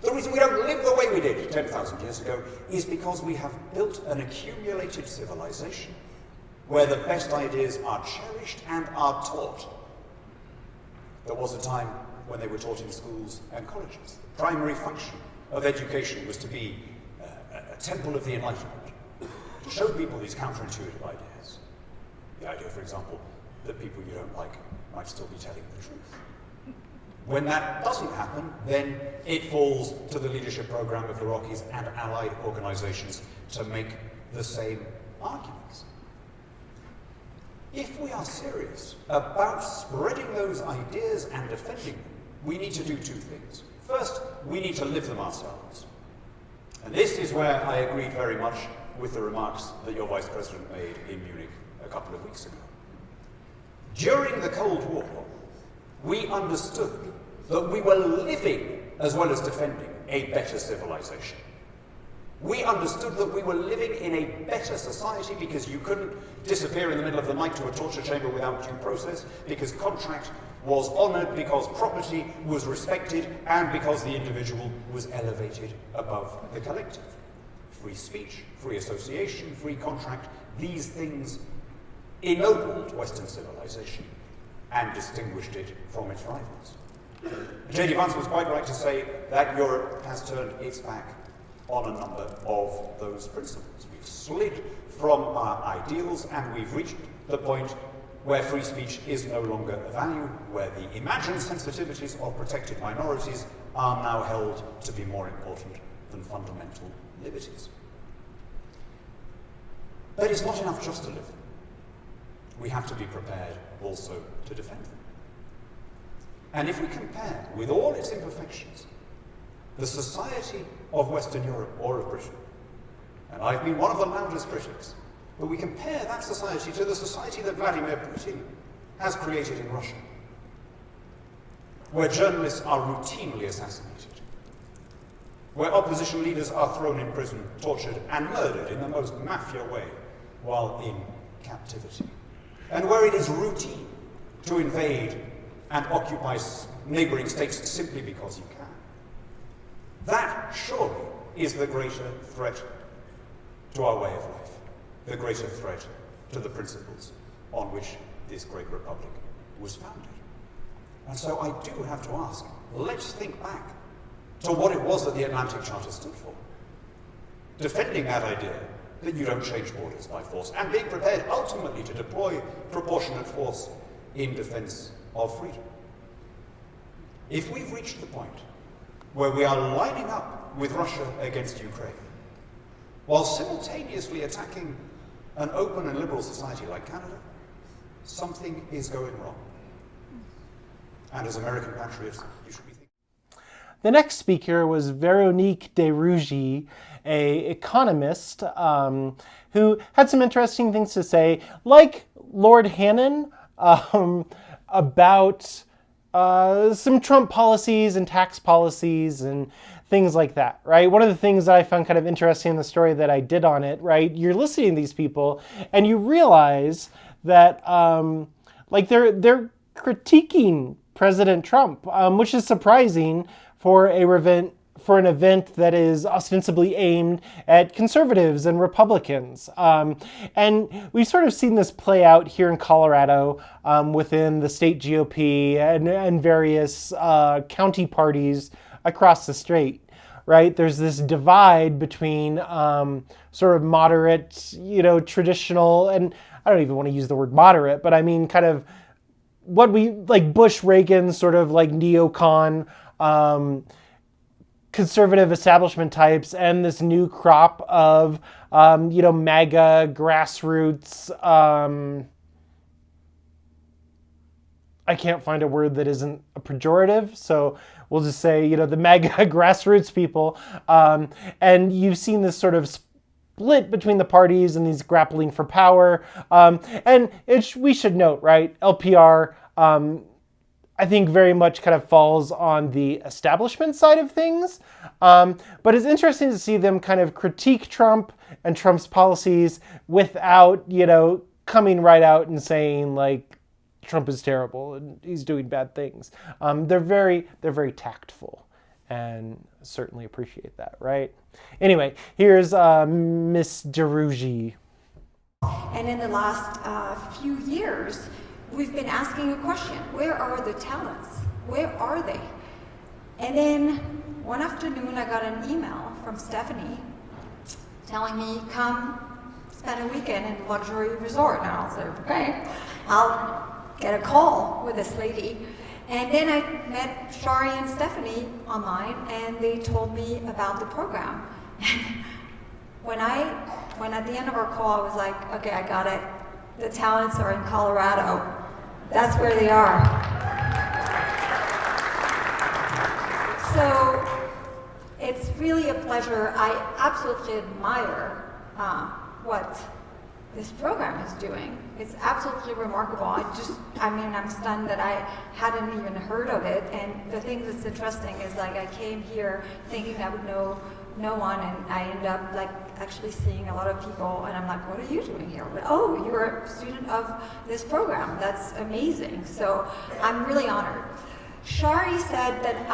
The reason we don't live the way we did 10,000 years ago is because we have built an accumulated civilization where the best ideas are cherished and are taught. There was a time when they were taught in schools and colleges. The primary function of education was to be a temple of the Enlightenment, to show people these counterintuitive ideas. The idea, for example, that people you don't like might still be telling the truth. When that doesn't happen, then it falls to the leadership program of the Rockies and allied organizations to make the same arguments. If we are serious about spreading those ideas and defending them, we need to do two things. First, we need to live them ourselves. And this is where I agreed very much with the remarks that your Vice President made in Munich a couple of weeks ago. During the Cold War, we understood that we were living, as well as defending, a better civilization. We understood that we were living in a better society because you couldn't disappear in the middle of the night to a torture chamber without due process, because contract was honored, because property was respected, and because the individual was elevated above the collective. Free speech, free association, free contract, these things ennobled Western civilization and distinguished it from its rivals. J.D. Vance was quite right to say that Europe has turned its back on a number of those principles. We've slid from our ideals and we've reached the point where free speech is no longer a value, where the imagined sensitivities of protected minorities are now held to be more important than fundamental liberties. But it's not enough just to live them. We have to be prepared also to defend them. And if we compare, with all its imperfections, the society of Western Europe or of Britain, and I've been one of the loudest critics, but we compare that society to the society that Vladimir Putin has created in Russia, where journalists are routinely assassinated, where opposition leaders are thrown in prison, tortured, and murdered in the most mafia way while in captivity, and where it is routine to invade and occupy neighboring states simply because you can. That surely is the greater threat to our way of life, the greater threat to the principles on which this great republic was founded. And so I do have to ask, let's think back to what it was that the Atlantic Charter stood for. Defending that idea that you don't change borders by force, and being prepared ultimately to deploy proportionate force in defense of freedom. If we've reached the point where we are lining up with Russia against Ukraine, while simultaneously attacking an open and liberal society like Canada, something is going wrong. And as American patriots, you should be thinking. The next speaker was Véronique de Rougy, an economist who had some interesting things to say, like Lord Hannon, about some Trump policies and tax policies and things like that, right? One of the things that I found kind of interesting in the story that I did on it, right? You're listening to these people and you realize that like they're critiquing President Trump, which is surprising for an event that is ostensibly aimed at conservatives and Republicans. And we've sort of seen this play out here in Colorado within the state GOP and various county parties across the state, right? There's this divide between sort of moderate, traditional, and I don't even want to use the word moderate, but I mean kind of what we like Bush Reagan sort of like neocon conservative establishment types, and this new crop of MAGA grassroots. I can't find a word that isn't a pejorative, so we'll just say the MAGA grassroots people. And you've seen this sort of split between the parties and these grappling for power. And we should note, right, LPR, I think very much kind of falls on the establishment side of things. But it's interesting to see them kind of critique Trump and Trump's policies without, coming right out and saying like Trump is terrible and he's doing bad things. They're very tactful and certainly appreciate that, right? Anyway, here's Miss de Rougy. And in the last few years, we've been asking a question: where are the talents? Where are they? And then one afternoon, I got an email from Stephanie telling me, come spend a weekend in a luxury resort. And I was like, okay, I'll get a call with this lady. And then I met Shari and Stephanie online, and they told me about the program. when at the end of our call, I was like, okay, I got it. The talents are in Colorado. That's where they are. So it's really a pleasure. I absolutely admire what this program is doing. It's absolutely remarkable. I'm stunned that I hadn't even heard of it. And the thing that's interesting is like I came here thinking I would know no one, and I end up like actually seeing a lot of people, and I'm like, what are you doing here? But, oh, you're a student of this program. That's amazing. So I'm really honored. Shari said that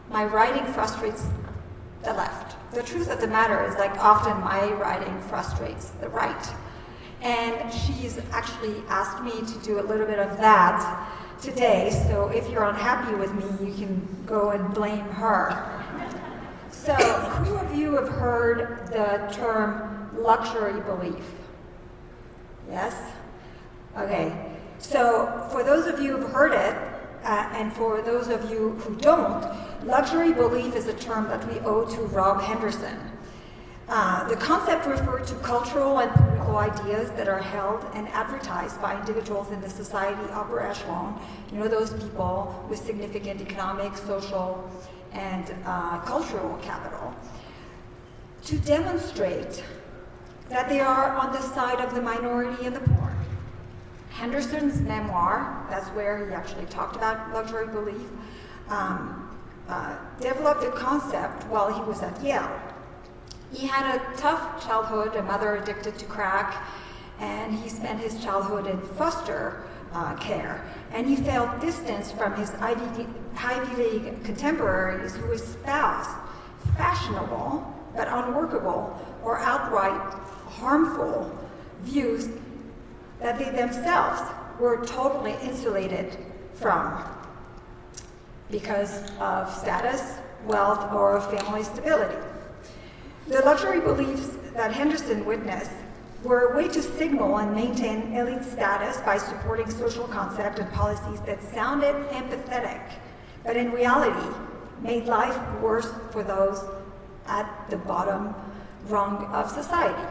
my writing frustrates the left. The truth of the matter is like often my writing frustrates the right. And she's actually asked me to do a little bit of that today. So if you're unhappy with me, you can go and blame her. So, who of you have heard the term luxury belief? Yes? Okay. So, for those of you who've heard it, and for those of you who don't, luxury belief is a term that we owe to Rob Henderson. The concept referred to cultural and political ideas that are held and advertised by individuals in the society upper echelon, those people with significant economic, social, and cultural capital, to demonstrate that they are on the side of the minority and the poor. Henderson's memoir, that's where he actually talked about luxury belief, developed the concept while he was at Yale. He had a tough childhood, a mother addicted to crack, and he spent his childhood in foster care. And he felt distance from his Ivy League contemporaries who espoused fashionable but unworkable or outright harmful views that they themselves were totally insulated from because of status, wealth, or family stability. The luxury beliefs that Henderson witnessed were a way to signal and maintain elite status by supporting social concepts and policies that sounded empathetic, but in reality made life worse for those at the bottom rung of society.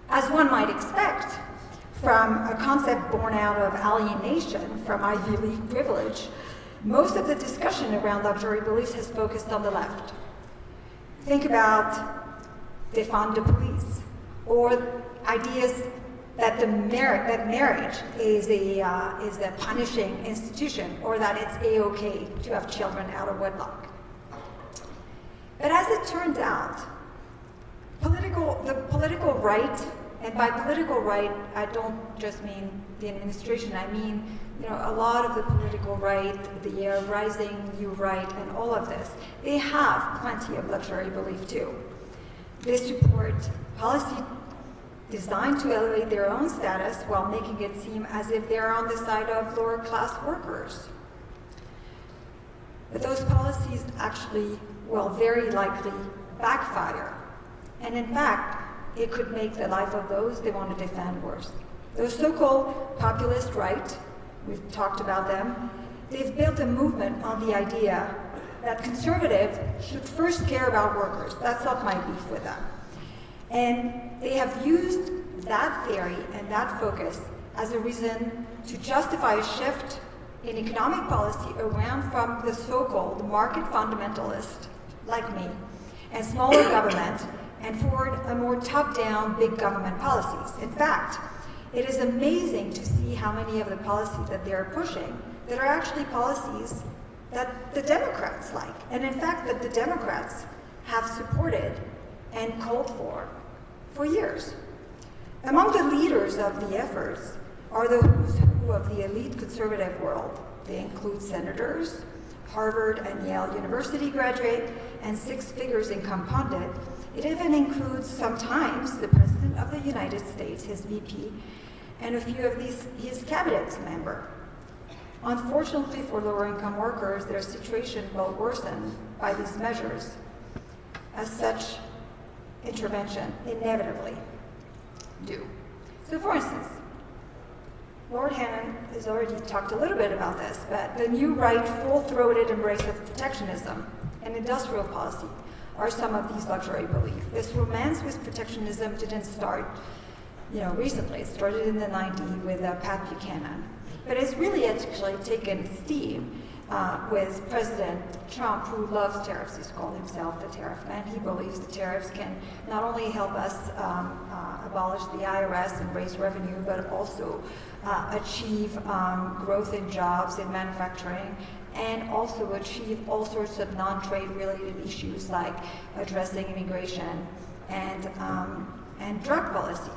As one might expect, from a concept born out of alienation from Ivy League privilege, most of the discussion around luxury beliefs has focused on the left. Think about défendre de police, or ideas that marriage is a punishing institution, or that it's a-okay to have children out of wedlock. But as it turns out, the political right, and by political right, I don't just mean the administration, I mean a lot of the political right, the rising new right, and all of this, they have plenty of luxury belief too. They support policy designed to elevate their own status while making it seem as if they're on the side of lower class workers. But those policies actually will very likely backfire. And in fact, it could make the life of those they want to defend worse. Those so-called populist right, we've talked about them, they've built a movement on the idea that conservatives should first care about workers. That's not my beef with them. And they have used that theory and that focus as a reason to justify a shift in economic policy around from the so-called market fundamentalist, like me, and smaller government, and toward a more top-down big government policies. In fact, it is amazing to see how many of the policies that they're pushing that are actually policies that the Democrats like, and in fact that the Democrats have supported and called for years. Among the leaders of the efforts are the who's who of the elite conservative world. They include senators, Harvard and Yale University graduate, and six-figures income pundit. It even includes sometimes the President of the United States, his VP, and a few of his cabinet members. Unfortunately for lower-income workers, their situation will worsen by these measures, as such intervention inevitably do. So for instance, Lord Hannon has already talked a little bit about this, but the new right full-throated embrace of protectionism and industrial policy are some of these luxury beliefs. This romance with protectionism didn't start recently. It started in the 90s with Pat Buchanan. But it's really actually taken steam with President Trump, who loves tariffs. He's called himself the tariff man. He believes the tariffs can not only help us abolish the IRS and raise revenue, but also achieve growth in jobs in manufacturing, and also achieve all sorts of non-trade related issues like addressing immigration and drug policy.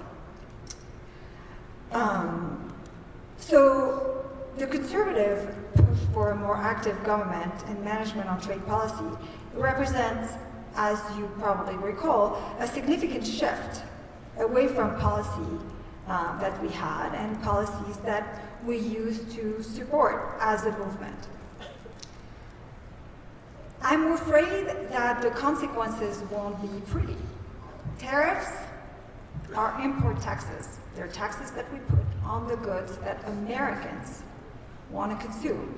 So the conservative push for a more active government and management on trade policy represents, as you probably recall, a significant shift away from policy that we had and policies that we used to support as a movement. I'm afraid that the consequences won't be pretty. Tariffs are import taxes. They're taxes that we put on the goods that Americans want to consume.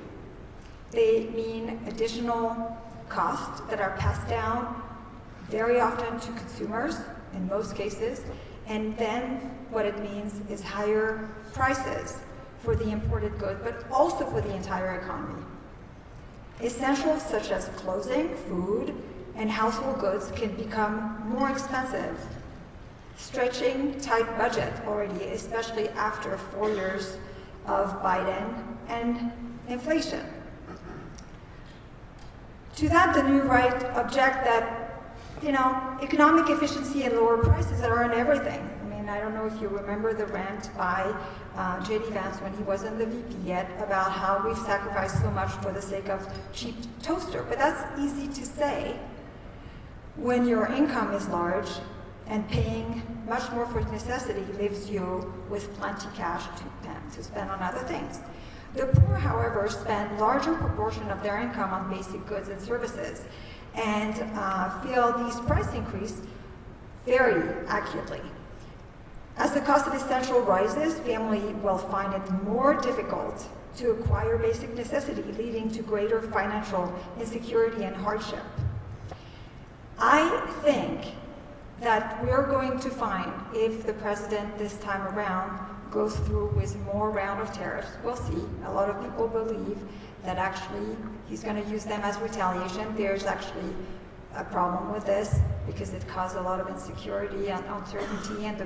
They mean additional costs that are passed down very often to consumers in most cases, and then what it means is higher prices for the imported goods, but also for the entire economy. Essentials such as clothing, food, and household goods can become more expensive, stretching tight budget already, especially after 4 years of Biden and inflation. To that, the new right object that, economic efficiency and lower prices are in everything. I mean, I don't know if you remember the rant by J.D. Vance when he wasn't the VP yet about how we've sacrificed so much for the sake of cheap toaster. But that's easy to say when your income is large and paying much more for necessity leaves you with plenty cash to spend on other things. The poor, however, spend larger proportion of their income on basic goods and services and feel these price increases very acutely. As the cost of essential rises, family will find it more difficult to acquire basic necessity, leading to greater financial insecurity and hardship. I think that we're going to find, if the president this time around goes through with more round of tariffs, we'll see. A lot of people believe that actually he's going to use them as retaliation. There's actually a problem with this because it caused a lot of insecurity and uncertainty, and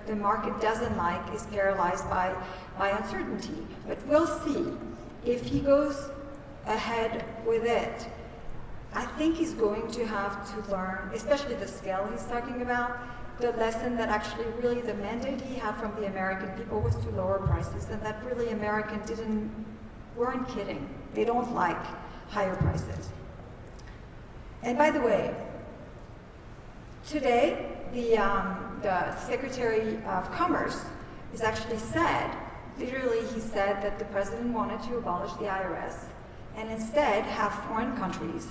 the market doesn't like, is paralyzed by uncertainty. But we'll see if he goes ahead with it. I think he's going to have to learn, especially the scale he's talking about, the lesson that actually really the mandate he had from the American people was to lower prices, and that really weren't kidding. They don't like higher prices. And by the way, today the Secretary of Commerce has actually said, literally he said that the president wanted to abolish the IRS and instead have foreign countries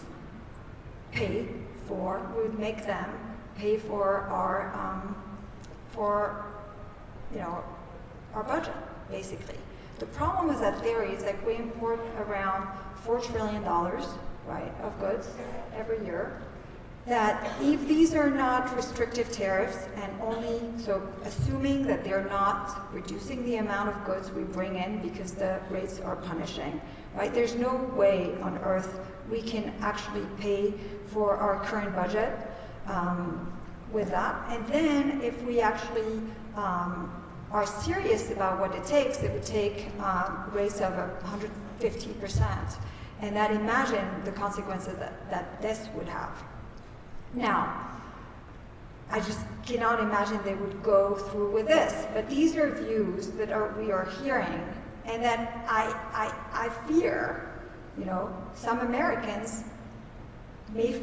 would make them pay for our budget, basically. The problem with that theory is that we import around $4 trillion, right, of goods every year, that if these are not restrictive tariffs and assuming that they're not reducing the amount of goods we bring in because the rates are punishing, right, there's no way on earth we can actually pay for our current budget with that. And then if we actually are serious about what it takes, it would take rates of 150%. And that imagine the consequences that this would have. Now, I just cannot imagine they would go through with this. But these are views that we are hearing, and that I fear, some Americans may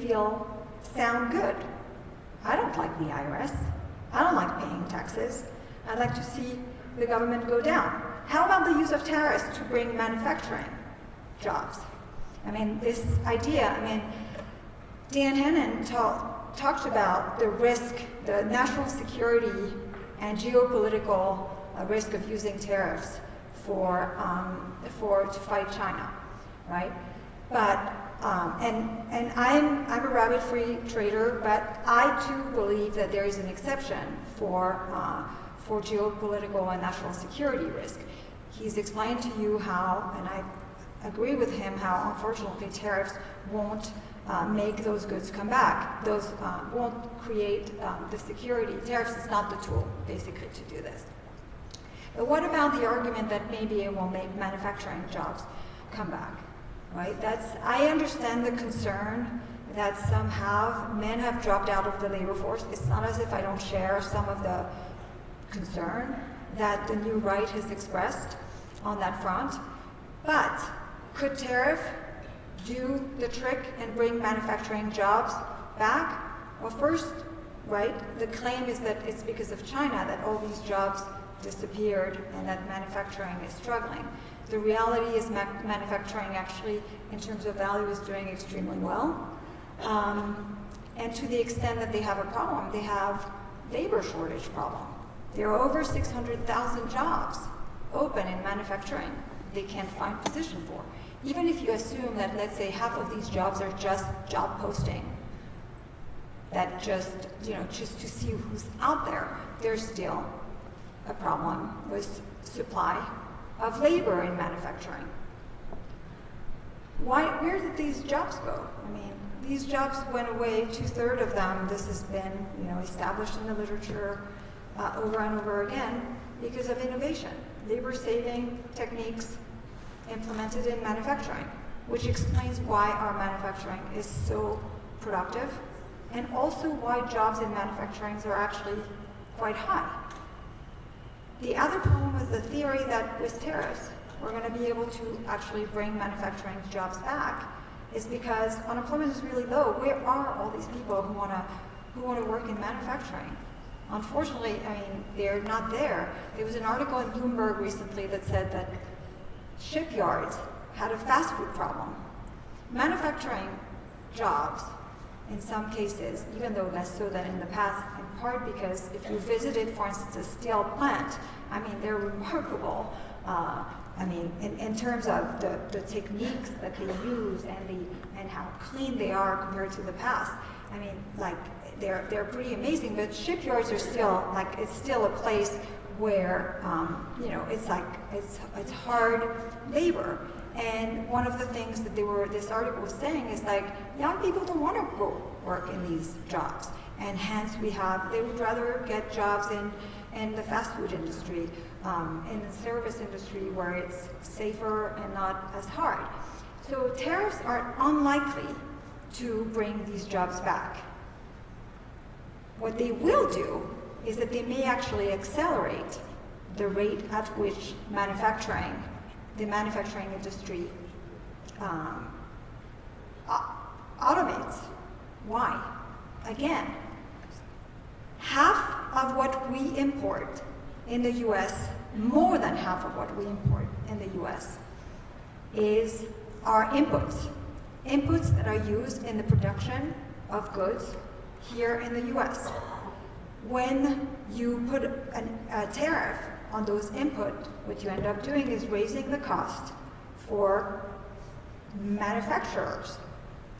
sound good. I don't like the IRS. I don't like paying taxes. I'd like to see the government go down. How about the use of tariffs to bring manufacturing jobs? I mean, this idea, Dan Hannan talked about the risk, the national security and geopolitical risk of using tariffs to fight China, right? But and I'm a rabbit free trader, but I too believe that there is an exception for geopolitical and national security risk. He's explained to you how, and I agree with him, how unfortunately tariffs won't make those goods come back. Those won't create the security. Tariffs is not the tool, basically, to do this. But what about the argument that maybe it will make manufacturing jobs come back, right? I understand the concern that men have dropped out of the labor force. It's not as if I don't share some of the concern that the new right has expressed on that front. But could tariff do the trick and bring manufacturing jobs back? Well, first, right, the claim is that it's because of China that all these jobs disappeared and that manufacturing is struggling. The reality is manufacturing actually, in terms of value, is doing extremely well. And to the extent that they have a problem, they have labor shortage problem. There are over 600,000 jobs open in manufacturing they can't find position for. Even if you assume that, let's say, half of these jobs are just job posting, that just to see who's out there, there's still a problem with supply of labor in manufacturing. Where did these jobs go? These jobs went away, 2/3 of them. This has been, established in the literature over and over again because of innovation, labor-saving techniques implemented in manufacturing, which explains why our manufacturing is so productive, and also why jobs in manufacturing are actually quite high. The other problem with the theory that with tariffs, we're going to be able to actually bring manufacturing jobs back is because unemployment is really low. Where are all these people who want to who want to work in manufacturing. Unfortunately, I mean, they're not there. There was an article in Bloomberg recently that said that shipyards had a fast food problem. Manufacturing jobs, in some cases, even though less so than in the past, in part because if you visited, for instance, a steel plant, I mean, they're remarkable. I mean, in terms of the techniques that they use and how clean they are compared to the past. I mean, like, they're pretty amazing, but shipyards are still, like, it's still a place where, you know, it's like, it's hard labor. And one of the things that this article was saying is, like, young people don't want to go work in these jobs. And hence they would rather get jobs in the fast food industry, in the service industry where it's safer and not as hard. So tariffs are unlikely to bring these jobs back. What they will do is that they may actually accelerate the rate at which the manufacturing industry automates. Why? Again, half of what we import in the US, more than half of what we import in the US, are inputs. Inputs that are used in the production of goods here in the US. When you put a tariff on those inputs, what you end up doing is raising the cost for manufacturers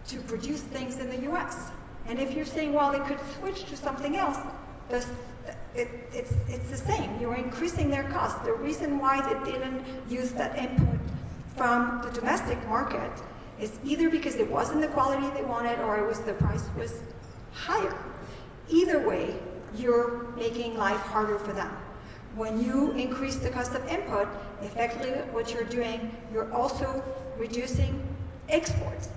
to produce things in the US. And if you're saying, well, they could switch to something else, it's the same. You're increasing their cost. The reason why they didn't use that input from the domestic market is either because it wasn't the quality they wanted or the price was higher. Either way, you're making life harder for them. When you increase the cost of input, effectively what you're doing, you're also reducing exports.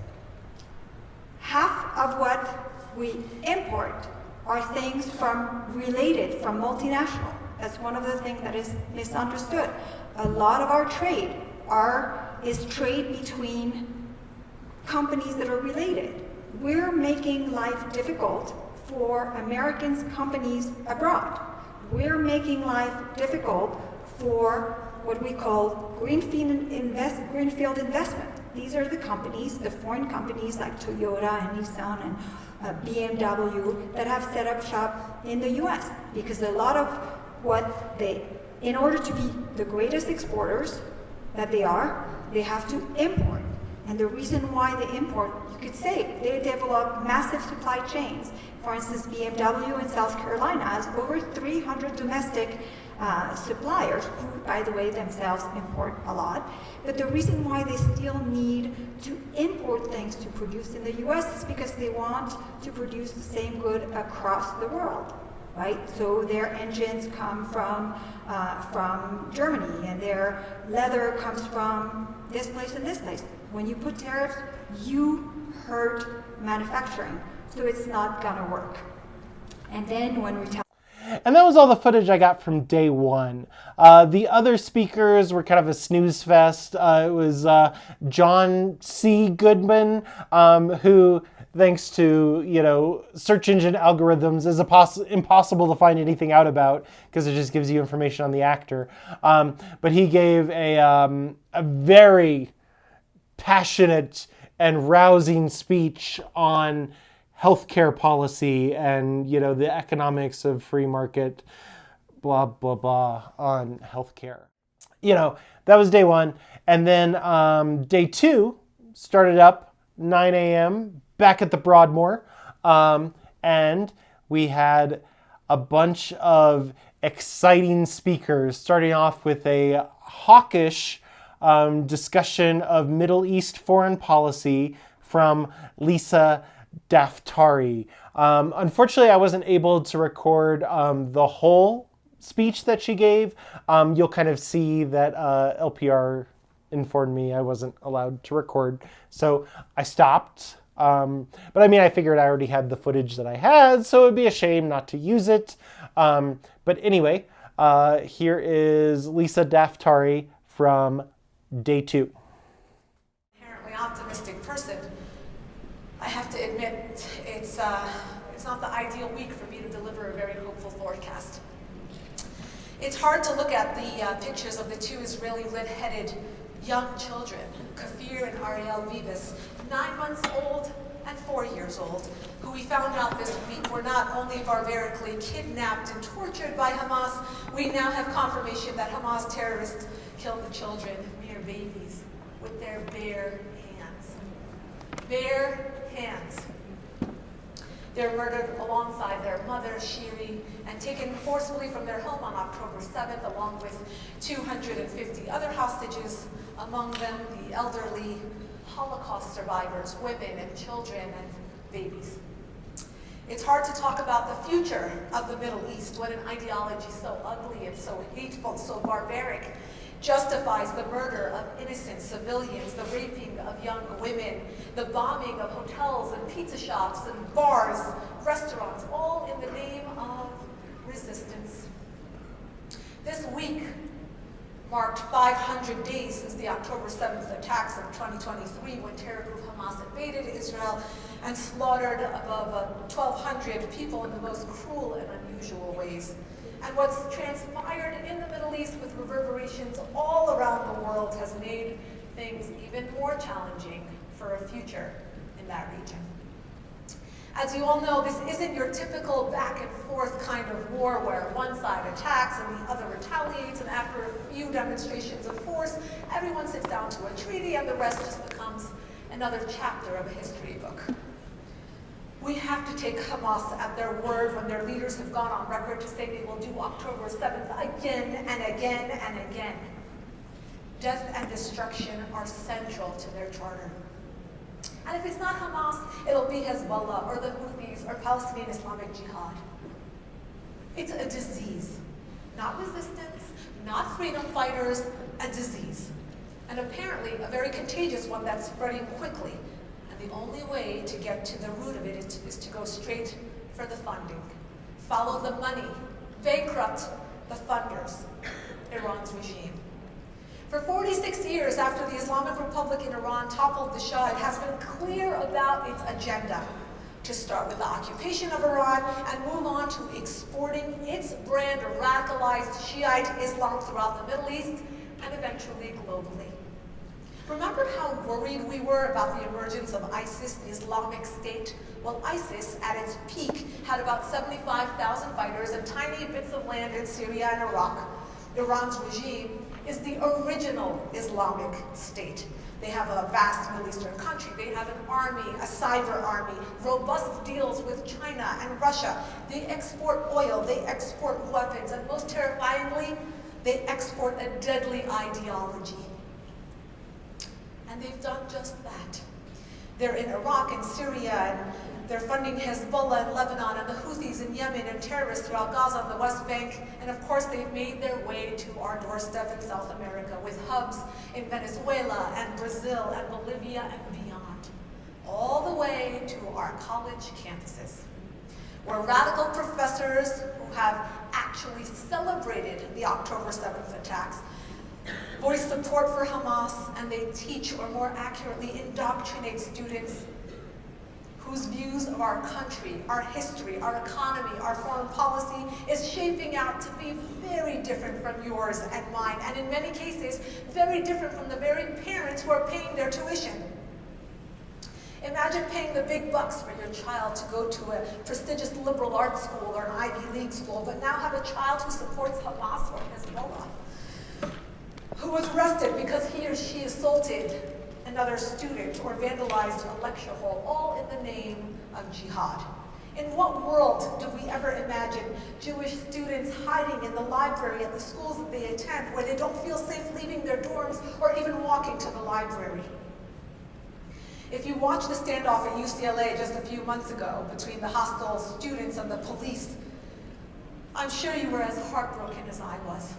Half of what we import are things from multinational. That's one of the things that is misunderstood. A lot of our trade is trade between companies that are related. We're making life difficult for Americans' companies abroad. We're making life difficult for what we call greenfield investment. These are the companies, the foreign companies like Toyota and Nissan and BMW that have set up shop in the US, because a lot of in order to be the greatest exporters that they are, they have to import. And the reason why they import, you could say, they develop massive supply chains. For instance, BMW in South Carolina has over 300 domestic suppliers, who, by the way, themselves import a lot. But the reason why they still need to import things to produce in the US is because they want to produce the same good across the world, right? So their engines come from Germany, and their leather comes from this place and this place. When you put tariffs, you hurt manufacturing. So it's not gonna work. And then when And that was all the footage I got from day one. The other speakers were kind of a snooze fest. It was John C. Goodman, who, thanks to search engine algorithms, is impossible to find anything out about because it just gives you information on the actor. But he gave a very passionate and rousing speech on healthcare policy and the economics of free market, blah blah blah, on healthcare. That was day one, and then day two started up 9 a.m. back at the Broadmoor, and we had a bunch of exciting speakers, starting off with a hawkish discussion of Middle East foreign policy from Lisa Daftari. Unfortunately, I wasn't able to record the whole speech that she gave. You'll kind of see that LPR informed me I wasn't allowed to record, so I stopped. But I mean, I figured I already had the footage that I had, so it would be a shame not to use it. But anyway, here is Lisa Daftari from day two. Inherently optimistic person. I have to admit, it's It's not the ideal week for me to deliver a very hopeful forecast. It's hard to look at the pictures of the two Israeli red-headed young children, Kafir and Ariel Bibas, 9 months old and 4 years old, who we found out this week were not only barbarically kidnapped and tortured by Hamas, we now have confirmation that Hamas terrorists killed the children, mere babies, with their bare hands. Bare hands. They're murdered alongside their mother, Shiri, and taken forcibly from their home on October 7th, along with 250 other hostages, among them the elderly, Holocaust survivors, women and children and babies. It's hard to talk about the future of the Middle East when an ideology so ugly and so hateful, so barbaric, justifies the murder of innocent civilians, the raping of young women, the bombing of hotels and pizza shops and bars, restaurants, all in the name of resistance. This week marked 500 days since the October 7th attacks of 2023, when terror group Hamas invaded Israel and slaughtered above 1,200 people in the most cruel and unusual ways. And what's transpired in the Middle East with reverberations all around the world has made things even more challenging for a future in that region. As you all know, this isn't your typical back and forth kind of war where one side attacks and the other retaliates, and after a few demonstrations of force, everyone sits down to a treaty and the rest just becomes another chapter of a history book. We have to take Hamas at their word when their leaders have gone on record to say they will do October 7th again and again and again. Death and destruction are central to their charter. And if it's not Hamas, it'll be Hezbollah or the Houthis or Palestinian Islamic Jihad. It's a disease, not resistance, not freedom fighters, a disease. And apparently a very contagious one that's spreading quickly. The only way to get to the root of it is to go straight for the funding. Follow the money, bankrupt the funders, Iran's regime. For 46 years after the Islamic Republic in Iran toppled the Shah, it has been clear about its agenda to start with the occupation of Iran and move on to exporting its brand of radicalized Shiite Islam throughout the Middle East and eventually globally. Remember how worried we were about the emergence of ISIS, the Islamic State? Well, ISIS, at its peak, had about 75,000 fighters and tiny bits of land in Syria and Iraq. Iran's regime is the original Islamic State. They have a vast Middle Eastern country. They have an army, a cyber army, robust deals with China and Russia. They export oil, they export weapons, and most terrifyingly, they export a deadly ideology. And they've done just that. They're in Iraq and Syria, and they're funding Hezbollah in Lebanon and the Houthis in Yemen and terrorists throughout Gaza and the West Bank. And of course, they've made their way to our doorstep in South America with hubs in Venezuela and Brazil and Bolivia and beyond, all the way to our college campuses, where radical professors who have actually celebrated the October 7th attacks voice support for Hamas, and they teach, or more accurately, indoctrinate students whose views of our country, our history, our economy, our foreign policy is shaping out to be very different from yours and mine, and in many cases, very different from the very parents who are paying their tuition. Imagine paying the big bucks for your child to go to a prestigious liberal arts school or an Ivy League school, but now have a child who supports Hamas or Hezbollah, who was arrested because he or she assaulted another student or vandalized a lecture hall, all in the name of jihad. In what world do we ever imagine Jewish students hiding in the library at the schools that they attend, where they don't feel safe leaving their dorms or even walking to the library? If you watched the standoff at UCLA just a few months ago between the hostile students and the police, I'm sure you were as heartbroken as I was.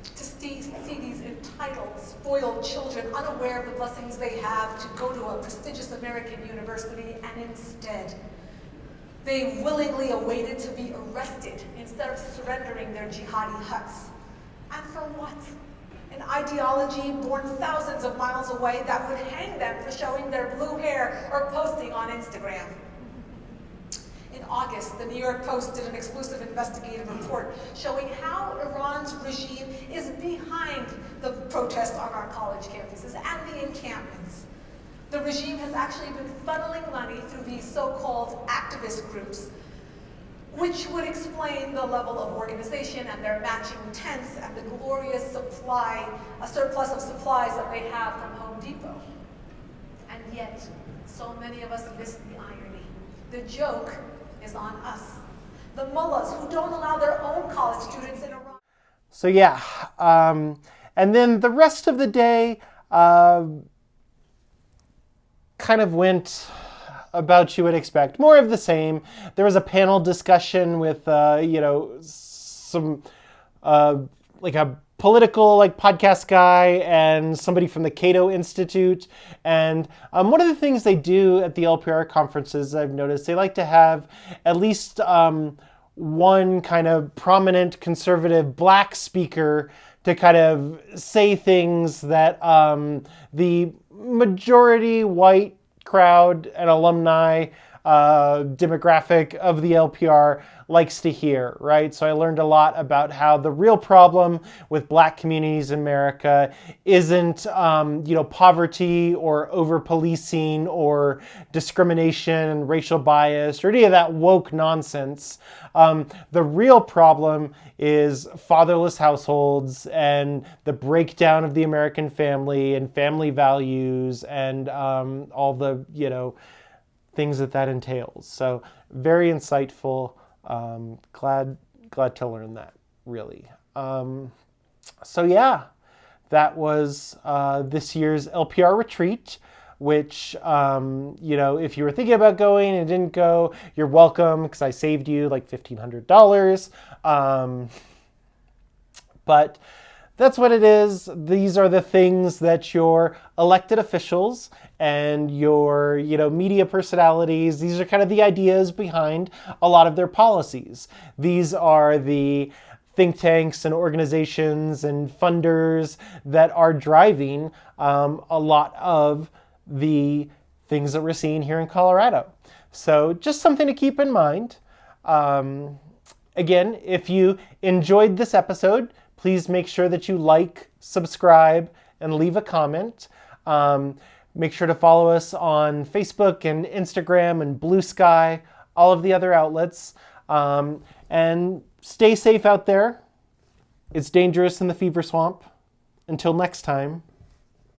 To see these entitled, spoiled children unaware of the blessings they have to go to a prestigious American university, and instead, they willingly awaited to be arrested instead of surrendering their jihadi huts. And for what? An ideology born thousands of miles away that would hang them for showing their blue hair or posting on Instagram. In August, the New York Post did an exclusive investigative report showing how Iran's regime is behind the protests on our college campuses and the encampments. The regime has actually been funneling money through these so-called activist groups, which would explain the level of organization and their matching tents and the glorious surplus of supplies that they have from Home Depot. And yet, so many of us miss the irony. The joke is on us. The mullahs who don't allow their own college students in Iran. So yeah, and then the rest of the day kind of went about you would expect. More of the same. There was a panel discussion with, some, like a political podcast guy and somebody from the Cato Institute. And one of the things they do at the LPR conferences, I've noticed, they like to have at least one kind of prominent conservative black speaker to kind of say things that the majority white crowd and alumni demographic of the LPR likes to hear, right? So I learned a lot about how the real problem with black communities in America isn't, poverty or over-policing or discrimination, racial bias, or any of that woke nonsense. The real problem is fatherless households and the breakdown of the American family and family values and all the, things that entails. So very insightful. Glad to learn that, really. So yeah, that was this year's LPR retreat, which, if you were thinking about going and didn't go, you're welcome, because I saved you like $1,500. But that's what it is. These are the things that your elected officials and your, media personalities, these are kind of the ideas behind a lot of their policies. These are the think tanks and organizations and funders that are driving a lot of the things that we're seeing here in Colorado. So just something to keep in mind. Again, if you enjoyed this episode, please make sure that you like, subscribe, and leave a comment. Make sure to follow us on Facebook and Instagram and Blue Sky, all of the other outlets. And stay safe out there. It's dangerous in the fever swamp. Until next time.